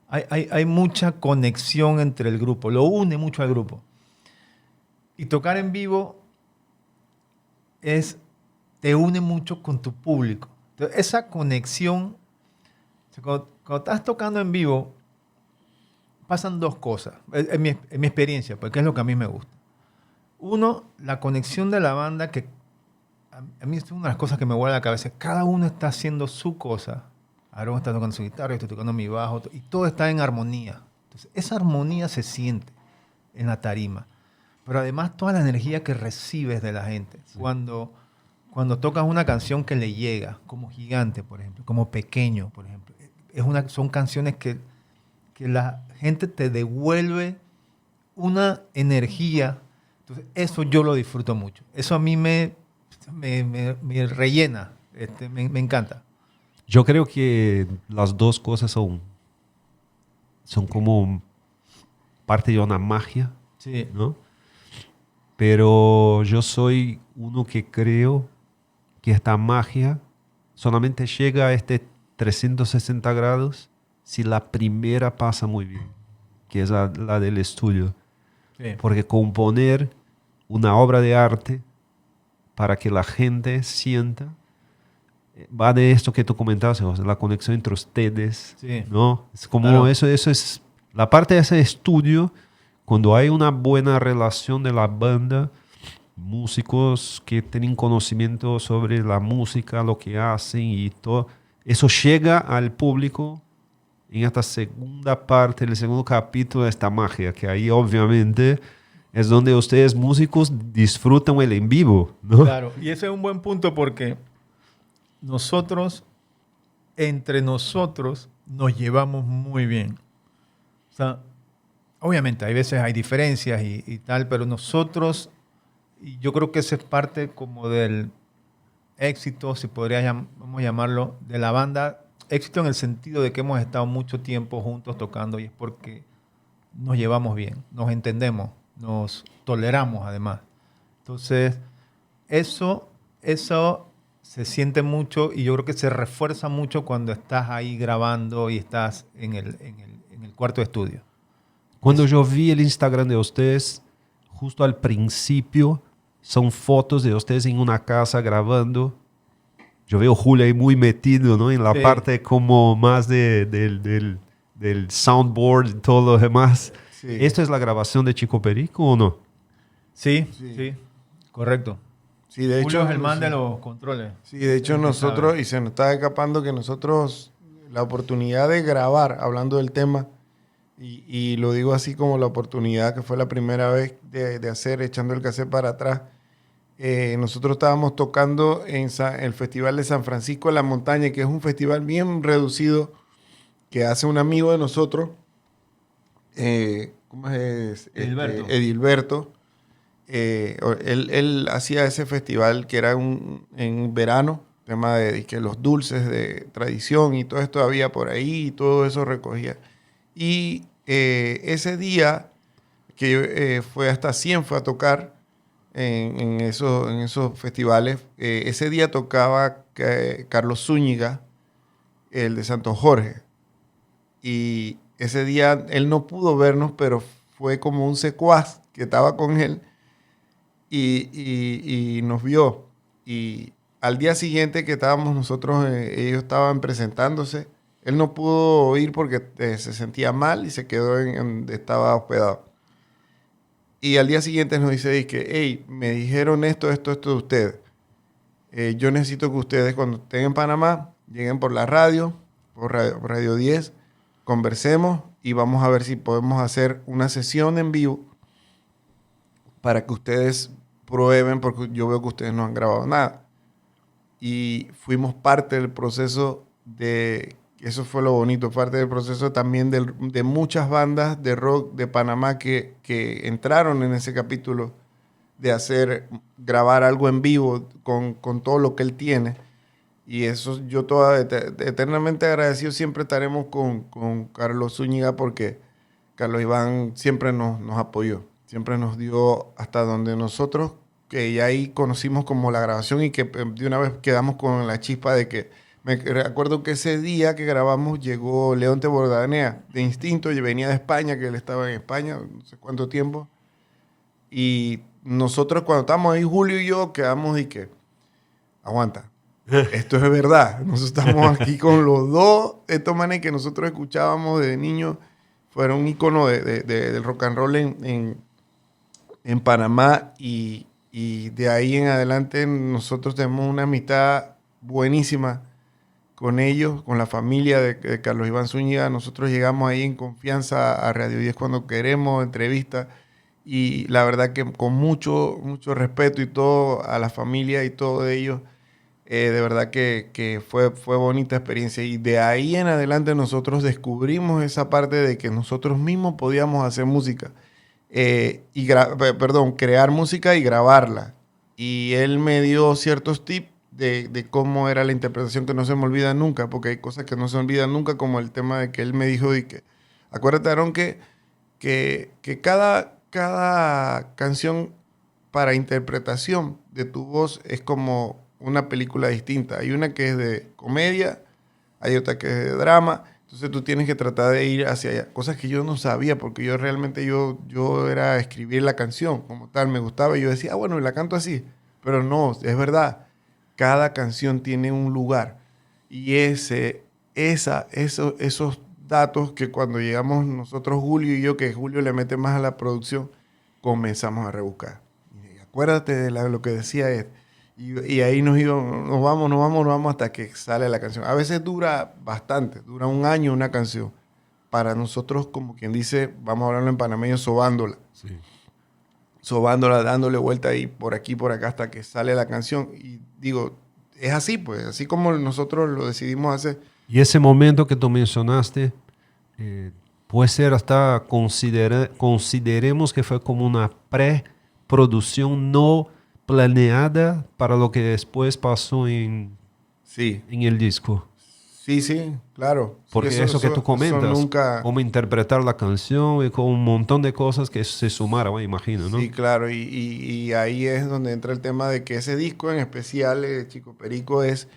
Hay mucha conexión entre el grupo, lo une mucho al grupo. Y tocar en vivo te une mucho con tu público. Entonces, esa conexión, o sea, cuando estás tocando en vivo, pasan dos cosas, en mi experiencia, porque es lo que a mí me gusta. Uno, la conexión de la banda, que a mí es una de las cosas que me vuela la cabeza. Cada uno está haciendo su cosa. Aaron está tocando su guitarra, yo estoy tocando mi bajo, y todo está en armonía. Entonces, esa armonía se siente en la tarima. Pero además toda la energía que recibes de la gente. Sí. Cuando tocas una canción que le llega, como Gigante, por ejemplo, como Pequeño, por ejemplo. Son canciones que la gente te devuelve una energía. Entonces, eso yo lo disfruto mucho. Eso a mí me rellena, me encanta. Yo creo que las dos cosas son como parte de una magia, sí, ¿no? Pero yo soy uno que creo que esta magia solamente llega a 360 grados si la primera pasa muy bien, que es la del estudio. Sí. Porque componer una obra de arte para que la gente sienta va de esto que tú comentabas, la conexión entre ustedes, sí, ¿no? Es como claro. Eso es la parte de ese estudio. Cuando hay una buena relación de la banda, músicos que tienen conocimiento sobre la música, lo que hacen y todo, eso llega al público en esta segunda parte, el segundo capítulo de esta magia, que ahí obviamente es donde ustedes músicos disfrutan el en vivo, ¿no? Claro, y ese es un buen punto porque entre nosotros, nos llevamos muy bien. O sea, obviamente, hay veces hay diferencias y tal, pero nosotros, y yo creo que esa es parte como del éxito, si podríamos llamarlo, de la banda. Éxito en el sentido de que hemos estado mucho tiempo juntos tocando y es porque nos llevamos bien, nos entendemos, nos toleramos además. Entonces, eso se siente mucho y yo creo que se refuerza mucho cuando estás ahí grabando y estás en el cuarto de estudio. Cuando yo vi el Instagram de ustedes, justo al principio, son fotos de ustedes en una casa grabando. Yo veo a Julio ahí muy metido, ¿no? En la sí, parte como más del del soundboard y todo lo demás. Sí. ¿Esto es la grabación de Chico Perico o no? Sí, Sí. sí, correcto. Sí, de Julio hecho, es el man sí. de los controles. Sí, de hecho El que nosotros, sabe. y se nos está escapando que nosotros, la oportunidad de grabar, hablando del tema, y lo digo así como la oportunidad que fue la primera vez de hacer, echando el cassette para atrás, nosotros estábamos tocando en el Festival de San Francisco de la Montaña, que es un festival bien reducido que hace un amigo de nosotros, ¿cómo es? Edilberto. Edilberto. Él hacía ese festival que era en verano, tema de que los dulces de tradición y todo esto había por ahí y todo eso recogía. Y ese día que fue hasta 100 fue a tocar en esos festivales, ese día tocaba Carlos Zúñiga, el de Santo Jorge. Y ese día él no pudo vernos, pero fue como un secuaz que estaba con él y nos vio. Y al día siguiente que estábamos nosotros, ellos estaban presentándose. Él no pudo ir porque se sentía mal y se quedó en donde estaba hospedado. Y al día siguiente nos dice que, hey, me dijeron esto de ustedes. Yo necesito que ustedes cuando estén en Panamá lleguen por la radio, por Radio 10, conversemos y vamos a ver si podemos hacer una sesión en vivo para que ustedes prueben, porque yo veo que ustedes no han grabado nada. Y fuimos parte del proceso eso fue lo bonito, parte del proceso también de muchas bandas de rock de Panamá que entraron en ese capítulo de grabar algo en vivo con todo lo que él tiene. Y eso yo eternamente agradecido siempre estaremos con Carlos Zúñiga porque Carlos Iván siempre nos apoyó, siempre nos dio hasta donde nosotros, que ya ahí conocimos como la grabación y que de una vez quedamos con la chispa de que me recuerdo que ese día que grabamos llegó Leonte Bordanea de Instinto y venía de España, que él estaba en España no sé cuánto tiempo. Y nosotros cuando estábamos ahí, Julio y yo, quedamos y que, aguanta, esto es verdad. Nosotros estamos aquí con los dos, estos manes que nosotros escuchábamos de niños, fueron un ícono del rock and roll en Panamá y de ahí en adelante nosotros tenemos una amistad buenísima con ellos, con la familia de Carlos Iván Zúñiga. Nosotros llegamos ahí en confianza a Radio 10 cuando queremos, entrevistas, y la verdad que con mucho, mucho respeto y todo a la familia y todo de ellos, de verdad que fue bonita experiencia. Y de ahí en adelante nosotros descubrimos esa parte de que nosotros mismos podíamos hacer música, crear música y grabarla. Y él me dio ciertos tips de cómo era la interpretación que no se me olvida nunca, porque hay cosas que no se olvidan nunca, como el tema de que él me dijo y que, acuérdate, Aarón, que cada canción para interpretación de tu voz es como una película distinta. Hay una que es de comedia, hay otra que es de drama, entonces tú tienes que tratar de ir hacia allá. Cosas que yo no sabía, porque yo realmente yo era escribir la canción como tal, me gustaba y yo decía, bueno, y la canto así, pero no, es verdad. Cada canción tiene un lugar y esos datos que cuando llegamos nosotros, Julio y yo, que Julio le mete más a la producción, comenzamos a rebuscar. Y acuérdate de lo que decía Ed. Y ahí nos vamos hasta que sale la canción. A veces dura bastante, dura un año una canción. Para nosotros, como quien dice, vamos a hablarlo en panameño, sobándola. Sí. Sobándola, dándole vuelta ahí, por aquí, por acá, hasta que sale la canción. Y digo, es así, pues, así como nosotros lo decidimos hacer. Y ese momento que tú mencionaste, puede ser hasta consideremos que fue como una preproducción no planeada para lo que después pasó en Sí, el disco. sí, claro. Porque Sí, eso que tú comentas, nunca... cómo interpretar la canción y con un montón de cosas que se sumaron, me imagino, ¿no? Sí, claro, y ahí es donde entra el tema de que ese disco en especial, Chico Perico, es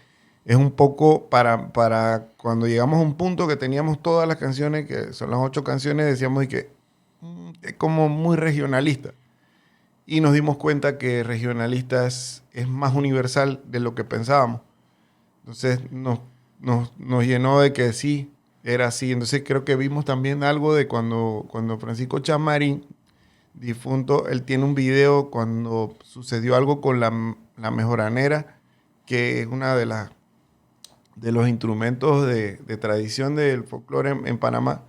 un poco para cuando llegamos a un punto que teníamos todas las canciones, que son las 8 canciones, decíamos de que es como muy regionalista. Y nos dimos cuenta que regionalista es más universal de lo que pensábamos. Entonces nos llenó de que sí, era así. Entonces creo que vimos también algo de cuando Francisco Chamarín, difunto, él tiene un video cuando sucedió algo con la mejoranera, que es una de los instrumentos de tradición del folclore en Panamá.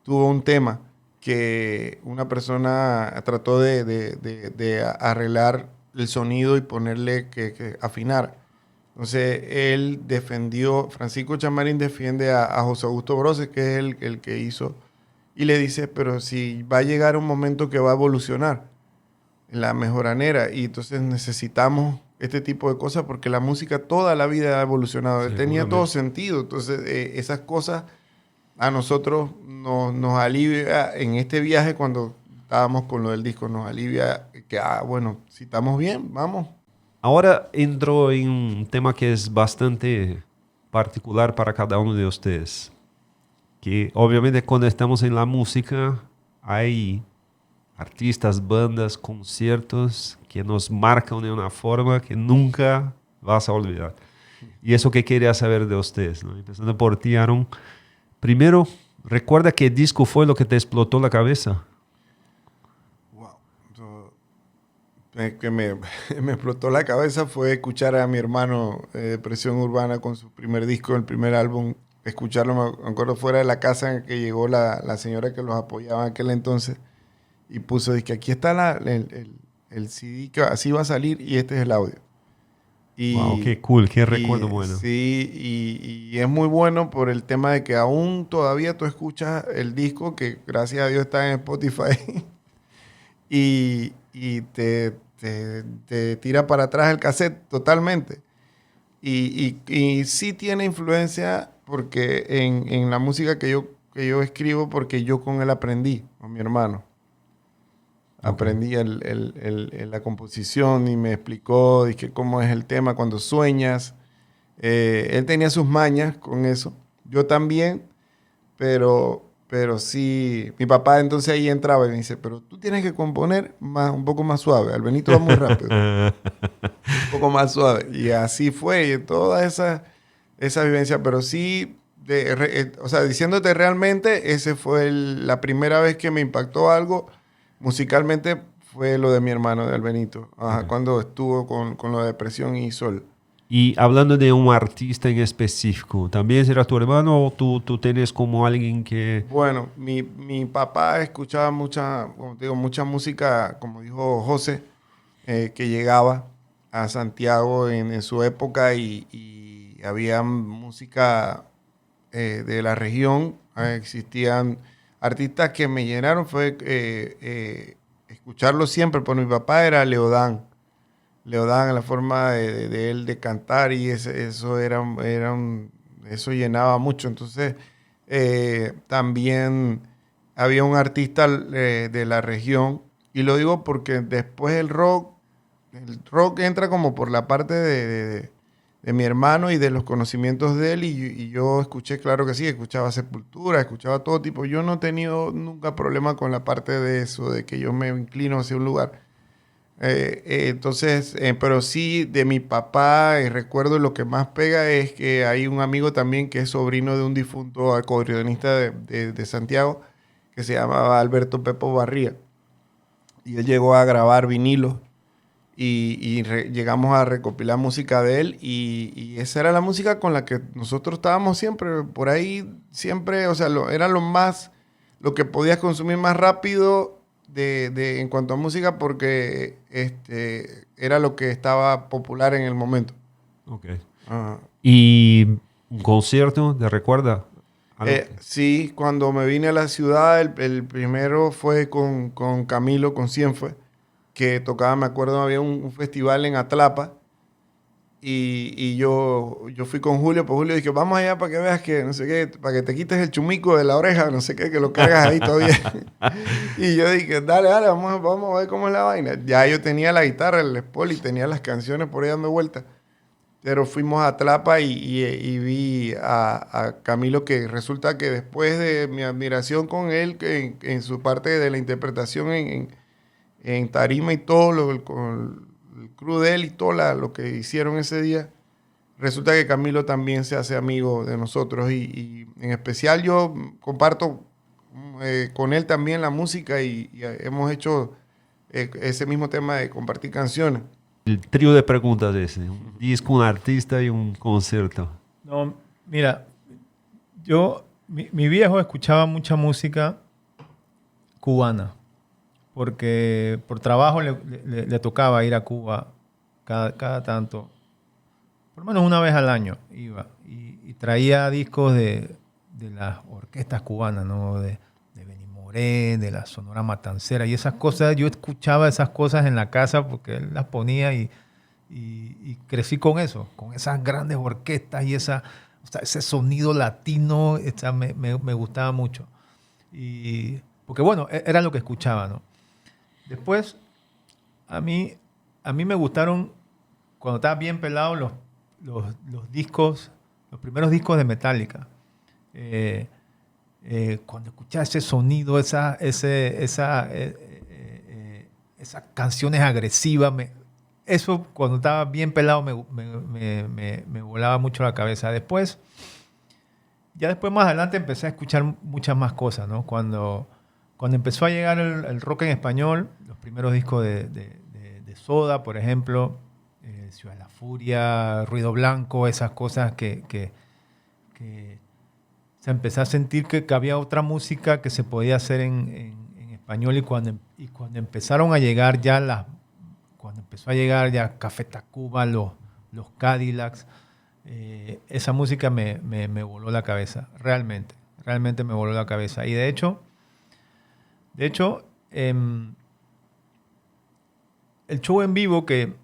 Tuvo un tema que una persona trató de arreglar el sonido y ponerle que afinar. Entonces él defendió, Francisco Chamarín defiende a José Augusto Broses, que es el que hizo, y le dice, pero si va a llegar un momento que va a evolucionar la mejoranera, y entonces necesitamos este tipo de cosas porque la música toda la vida ha evolucionado. Él tenía todo sentido. Entonces esas cosas a nosotros nos alivia en este viaje cuando estábamos con lo del disco, nos alivia que, bueno, si estamos bien, vamos. Ahora entro en un tema que es bastante particular para cada uno de ustedes. Que obviamente cuando estamos en la música hay artistas, bandas, conciertos que nos marcan de una forma que nunca vas a olvidar. Y eso que quería saber de ustedes, ¿no? Empezando por ti, Aaron. Primero, ¿recuerda qué disco fue lo que te explotó la cabeza? Wow. Que me explotó la cabeza fue escuchar a mi hermano Presión Urbana con su primer disco, el primer álbum. Escucharlo, me acuerdo, fuera de la casa en que llegó la señora que los apoyaba en aquel entonces y puso, dice que aquí está el CD que así va a salir y este es el audio. Y, wow, qué cool, qué recuerdo bueno. Sí, y es muy bueno por el tema de que aún todavía tú escuchas el disco, que gracias a Dios está en Spotify, y te tira para atrás el cassette totalmente. Y sí tiene influencia porque en la música que yo escribo, porque yo con él aprendí, con mi hermano. Aprendí la composición y me explicó dije, cómo es el tema cuando sueñas. Él tenía sus mañas con eso. Yo también, pero sí. Mi papá entonces ahí entraba y me dice, pero tú tienes que componer un poco más suave. Al Benito va muy rápido. Un poco más suave. Y así fue. Y toda esa vivencia. Pero sí, o sea, diciéndote realmente, ese fue la primera vez que me impactó algo musicalmente fue lo de mi hermano, de Benito. Ajá, cuando estuvo con la depresión y Sol. Y hablando de un artista en específico, ¿también será tu hermano o tú tienes como alguien que...? Bueno, mi papá escuchaba como te digo, mucha música, como dijo José, que llegaba a Santiago en su época y había música de la región. Existían artistas que me llenaron, fue escucharlo siempre, pero mi papá era Leodán, la forma de él de cantar y eso eso llenaba mucho. Entonces, también había un artista de la región, y lo digo porque después el rock entra como por la parte de mi hermano y de los conocimientos de él, y yo escuché, claro que sí, escuchaba Sepultura, escuchaba todo tipo. Yo no he tenido nunca problema con la parte de eso, de que yo me inclino hacia un lugar. Entonces, pero sí, de mi papá, recuerdo lo que más pega es que hay un amigo también que es sobrino de un difunto acordeonista de Santiago, que se llamaba Alberto Pepo Barría. Y él llegó a grabar vinilos y llegamos a recopilar música de él y esa era la música con la que nosotros estábamos siempre, por ahí siempre, o sea, era lo que podías consumir más rápido en cuanto a música porque era lo que estaba popular en el momento. Ok. Ajá. ¿Y un concierto, te recuerda? Sí, cuando me vine a la ciudad, el primero fue con Camilo, con Cienfue, que tocaba, me acuerdo, había un festival en Atlapa y yo fui con Julio, pues Julio dijo, vamos allá para que veas que, no sé qué, para que te quites el chumico de la oreja, no sé qué, que lo cargas ahí todavía. Y yo dije, dale, vamos a ver cómo es la vaina. Ya yo tenía la guitarra, el Les Paul, y tenía las canciones por ahí dando vueltas. Pero fuimos a Atlapa y vi a Camilo, que resulta que después de mi admiración con él, que en su parte de la interpretación en tarima y todo, con el crew de él y todo lo que hicieron ese día, resulta que Camilo también se hace amigo de nosotros y en especial yo comparto con él también la música y hemos hecho ese mismo tema de compartir canciones. El trío de preguntas ese, un disco, un artista y un concierto. No, mira, mi viejo escuchaba mucha música cubana, porque por trabajo le tocaba ir a Cuba cada tanto. Por lo menos una vez al año iba y traía discos de las orquestas cubanas, ¿no? De Benny Moré, de la Sonora Matancera y esas cosas. Yo escuchaba esas cosas en la casa porque él las ponía y crecí con eso, con esas grandes orquestas y ese sonido latino me gustaba mucho. Porque bueno, era lo que escuchaba, ¿no? Después, a mí me gustaron, cuando estaba bien pelado, los discos, los primeros discos de Metallica. Cuando escuchaba ese sonido, esas canciones agresivas, eso cuando estaba bien pelado me volaba mucho la cabeza. Después más adelante empecé a escuchar muchas más cosas, ¿no? Cuando empezó a llegar el rock en español, los primeros discos de Soda, por ejemplo, Ciudad de la Furia, Ruido Blanco, esas cosas que se empezó a sentir que había otra música que se podía hacer en español y cuando empezaron a llegar cuando empezó a llegar ya Café Tacuba, los Cadillacs, esa música me voló la cabeza, realmente me voló la cabeza. Y de hecho, el show en vivo que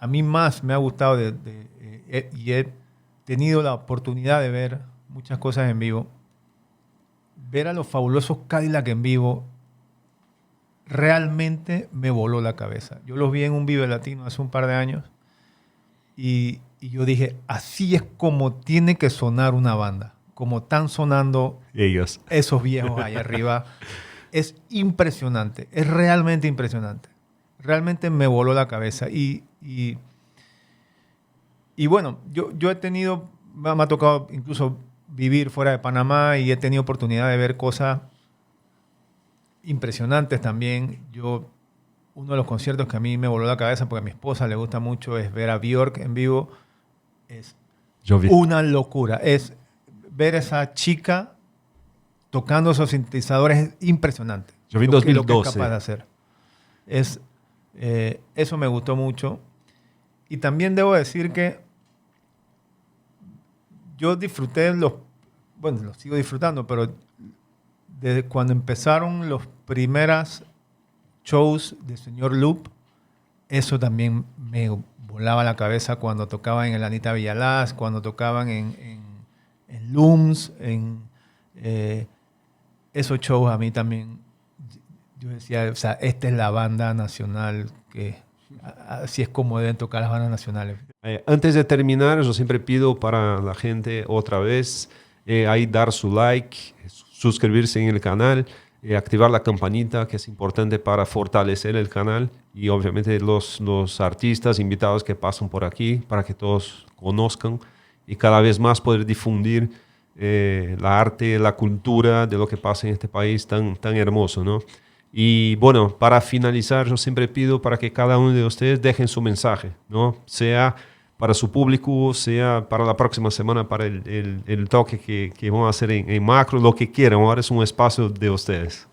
a mí más me ha gustado y he tenido la oportunidad de ver muchas cosas en vivo, ver a los Fabulosos Cadillac en vivo realmente me voló la cabeza. Yo los vi en un Vive Latino hace un par de años y yo dije, así es como tiene que sonar una banda, como están sonando ellos, esos viejos ahí arriba. Es impresionante, es realmente impresionante. Realmente me voló la cabeza. Y bueno, yo he tenido, me ha tocado incluso vivir fuera de Panamá y he tenido oportunidad de ver cosas impresionantes también. Uno de los conciertos que a mí me voló la cabeza, porque a mi esposa le gusta mucho, es ver a Björk en vivo. Es una locura. Es ver a esa chica tocando esos sintetizadores, es impresionante. Yo vi en 2012. Lo que es capaz de hacer. Eso me gustó mucho. Y también debo decir que yo disfruté lo sigo disfrutando, pero desde cuando empezaron los primeros shows de Señor Loop, eso también me volaba la cabeza cuando tocaban en el Anita Villalaz, cuando tocaban en Looms, esos shows a mí también, yo decía, o sea, esta es la banda nacional, que así es como deben tocar las bandas nacionales. Antes de terminar, yo siempre pido para la gente otra vez, ahí dar su like, suscribirse en el canal, activar la campanita, que es importante para fortalecer el canal, y obviamente los artistas invitados que pasan por aquí, para que todos conozcan y cada vez más poder difundir la arte, la cultura de lo que pasa en este país tan hermoso, ¿no? Y bueno, para finalizar, yo siempre pido para que cada uno de ustedes dejen su mensaje, ¿no? Sea para su público, sea para la próxima semana, para el toque que vamos a hacer en macro, lo que quieran. Ahora es un espacio de ustedes.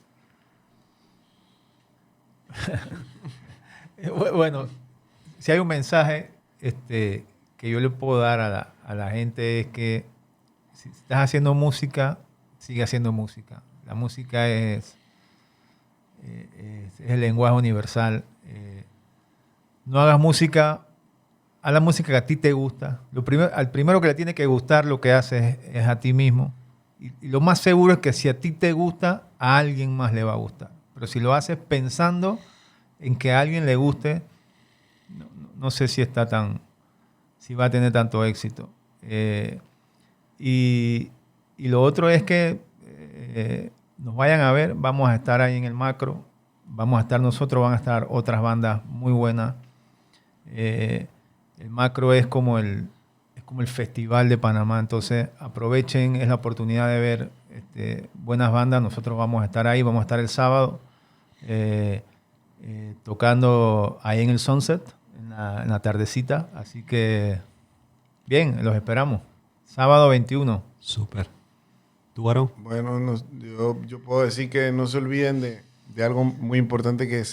Bueno, si hay un mensaje que yo le puedo dar a la gente es que si estás haciendo música, sigue haciendo música. La música es el lenguaje universal. No hagas música, haz la música que a ti te gusta. Al primero que le tiene que gustar lo que haces es a ti mismo. Y lo más seguro es que si a ti te gusta, a alguien más le va a gustar. Pero si lo haces pensando en que a alguien le guste, no sé si va a tener tanto éxito. Y lo otro es que nos vayan a ver, vamos a estar ahí en el macro, vamos a estar nosotros, van a estar otras bandas muy buenas. El macro es como el como el Festival de Panamá. Entonces aprovechen, es la oportunidad de ver buenas bandas. Nosotros vamos a estar ahí, vamos a estar el sábado tocando ahí en el Sunset, en la tardecita. Así que, bien, los esperamos. Sábado 21. Súper. ¿Tú, Aaron? Bueno, yo puedo decir que no se olviden de algo muy importante que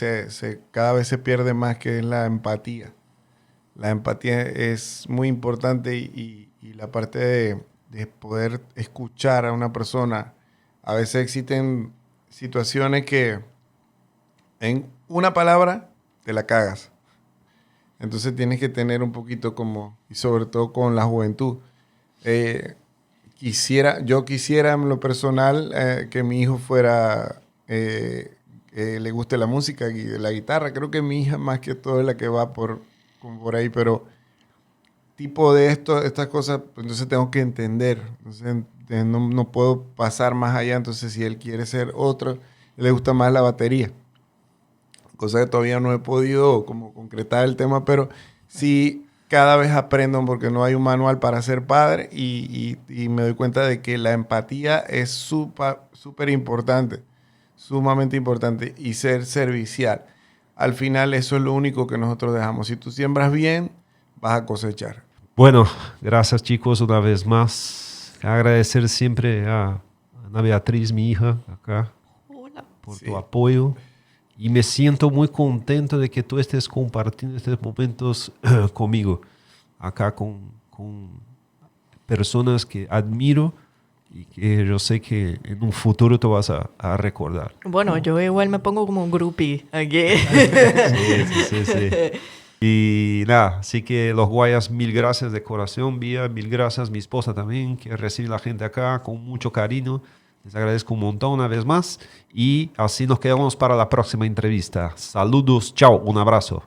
cada vez se pierde más, que es la empatía. La empatía es muy importante y la parte de poder escuchar a una persona. A veces existen situaciones que en una palabra te la cagas. Entonces tienes que tener un poquito y sobre todo con la juventud. Yo quisiera en lo personal que mi hijo fuera, le guste la música y la guitarra. Creo que mi hija más que todo es la que va por ahí, pero tipo de estas cosas, pues, entonces tengo que entender. Entonces no puedo pasar más allá. Entonces si él quiere ser otro, le gusta más la batería. Cosa que todavía no he podido como concretar el tema, pero sí cada vez aprendo porque no hay un manual para ser padre y me doy cuenta de que la empatía es súper importante, sumamente importante, y ser servicial. Al final eso es lo único que nosotros dejamos. Si tú siembras bien, vas a cosechar. Bueno, gracias chicos una vez más. Agradecer siempre a Ana Beatriz, mi hija, acá, Hola. por Sí. tu apoyo. Y me siento muy contento de que tú estés compartiendo estos momentos conmigo, acá con personas que admiro y que yo sé que en un futuro te vas a recordar. Bueno, yo igual me pongo como un groupie aquí. Sí. Y nada, así que los guayas, mil gracias de corazón, Vía, mil gracias, mi esposa también, que recibe la gente acá con mucho cariño. Les agradezco un montón una vez más y así nos quedamos para la próxima entrevista. Saludos, chao, un abrazo.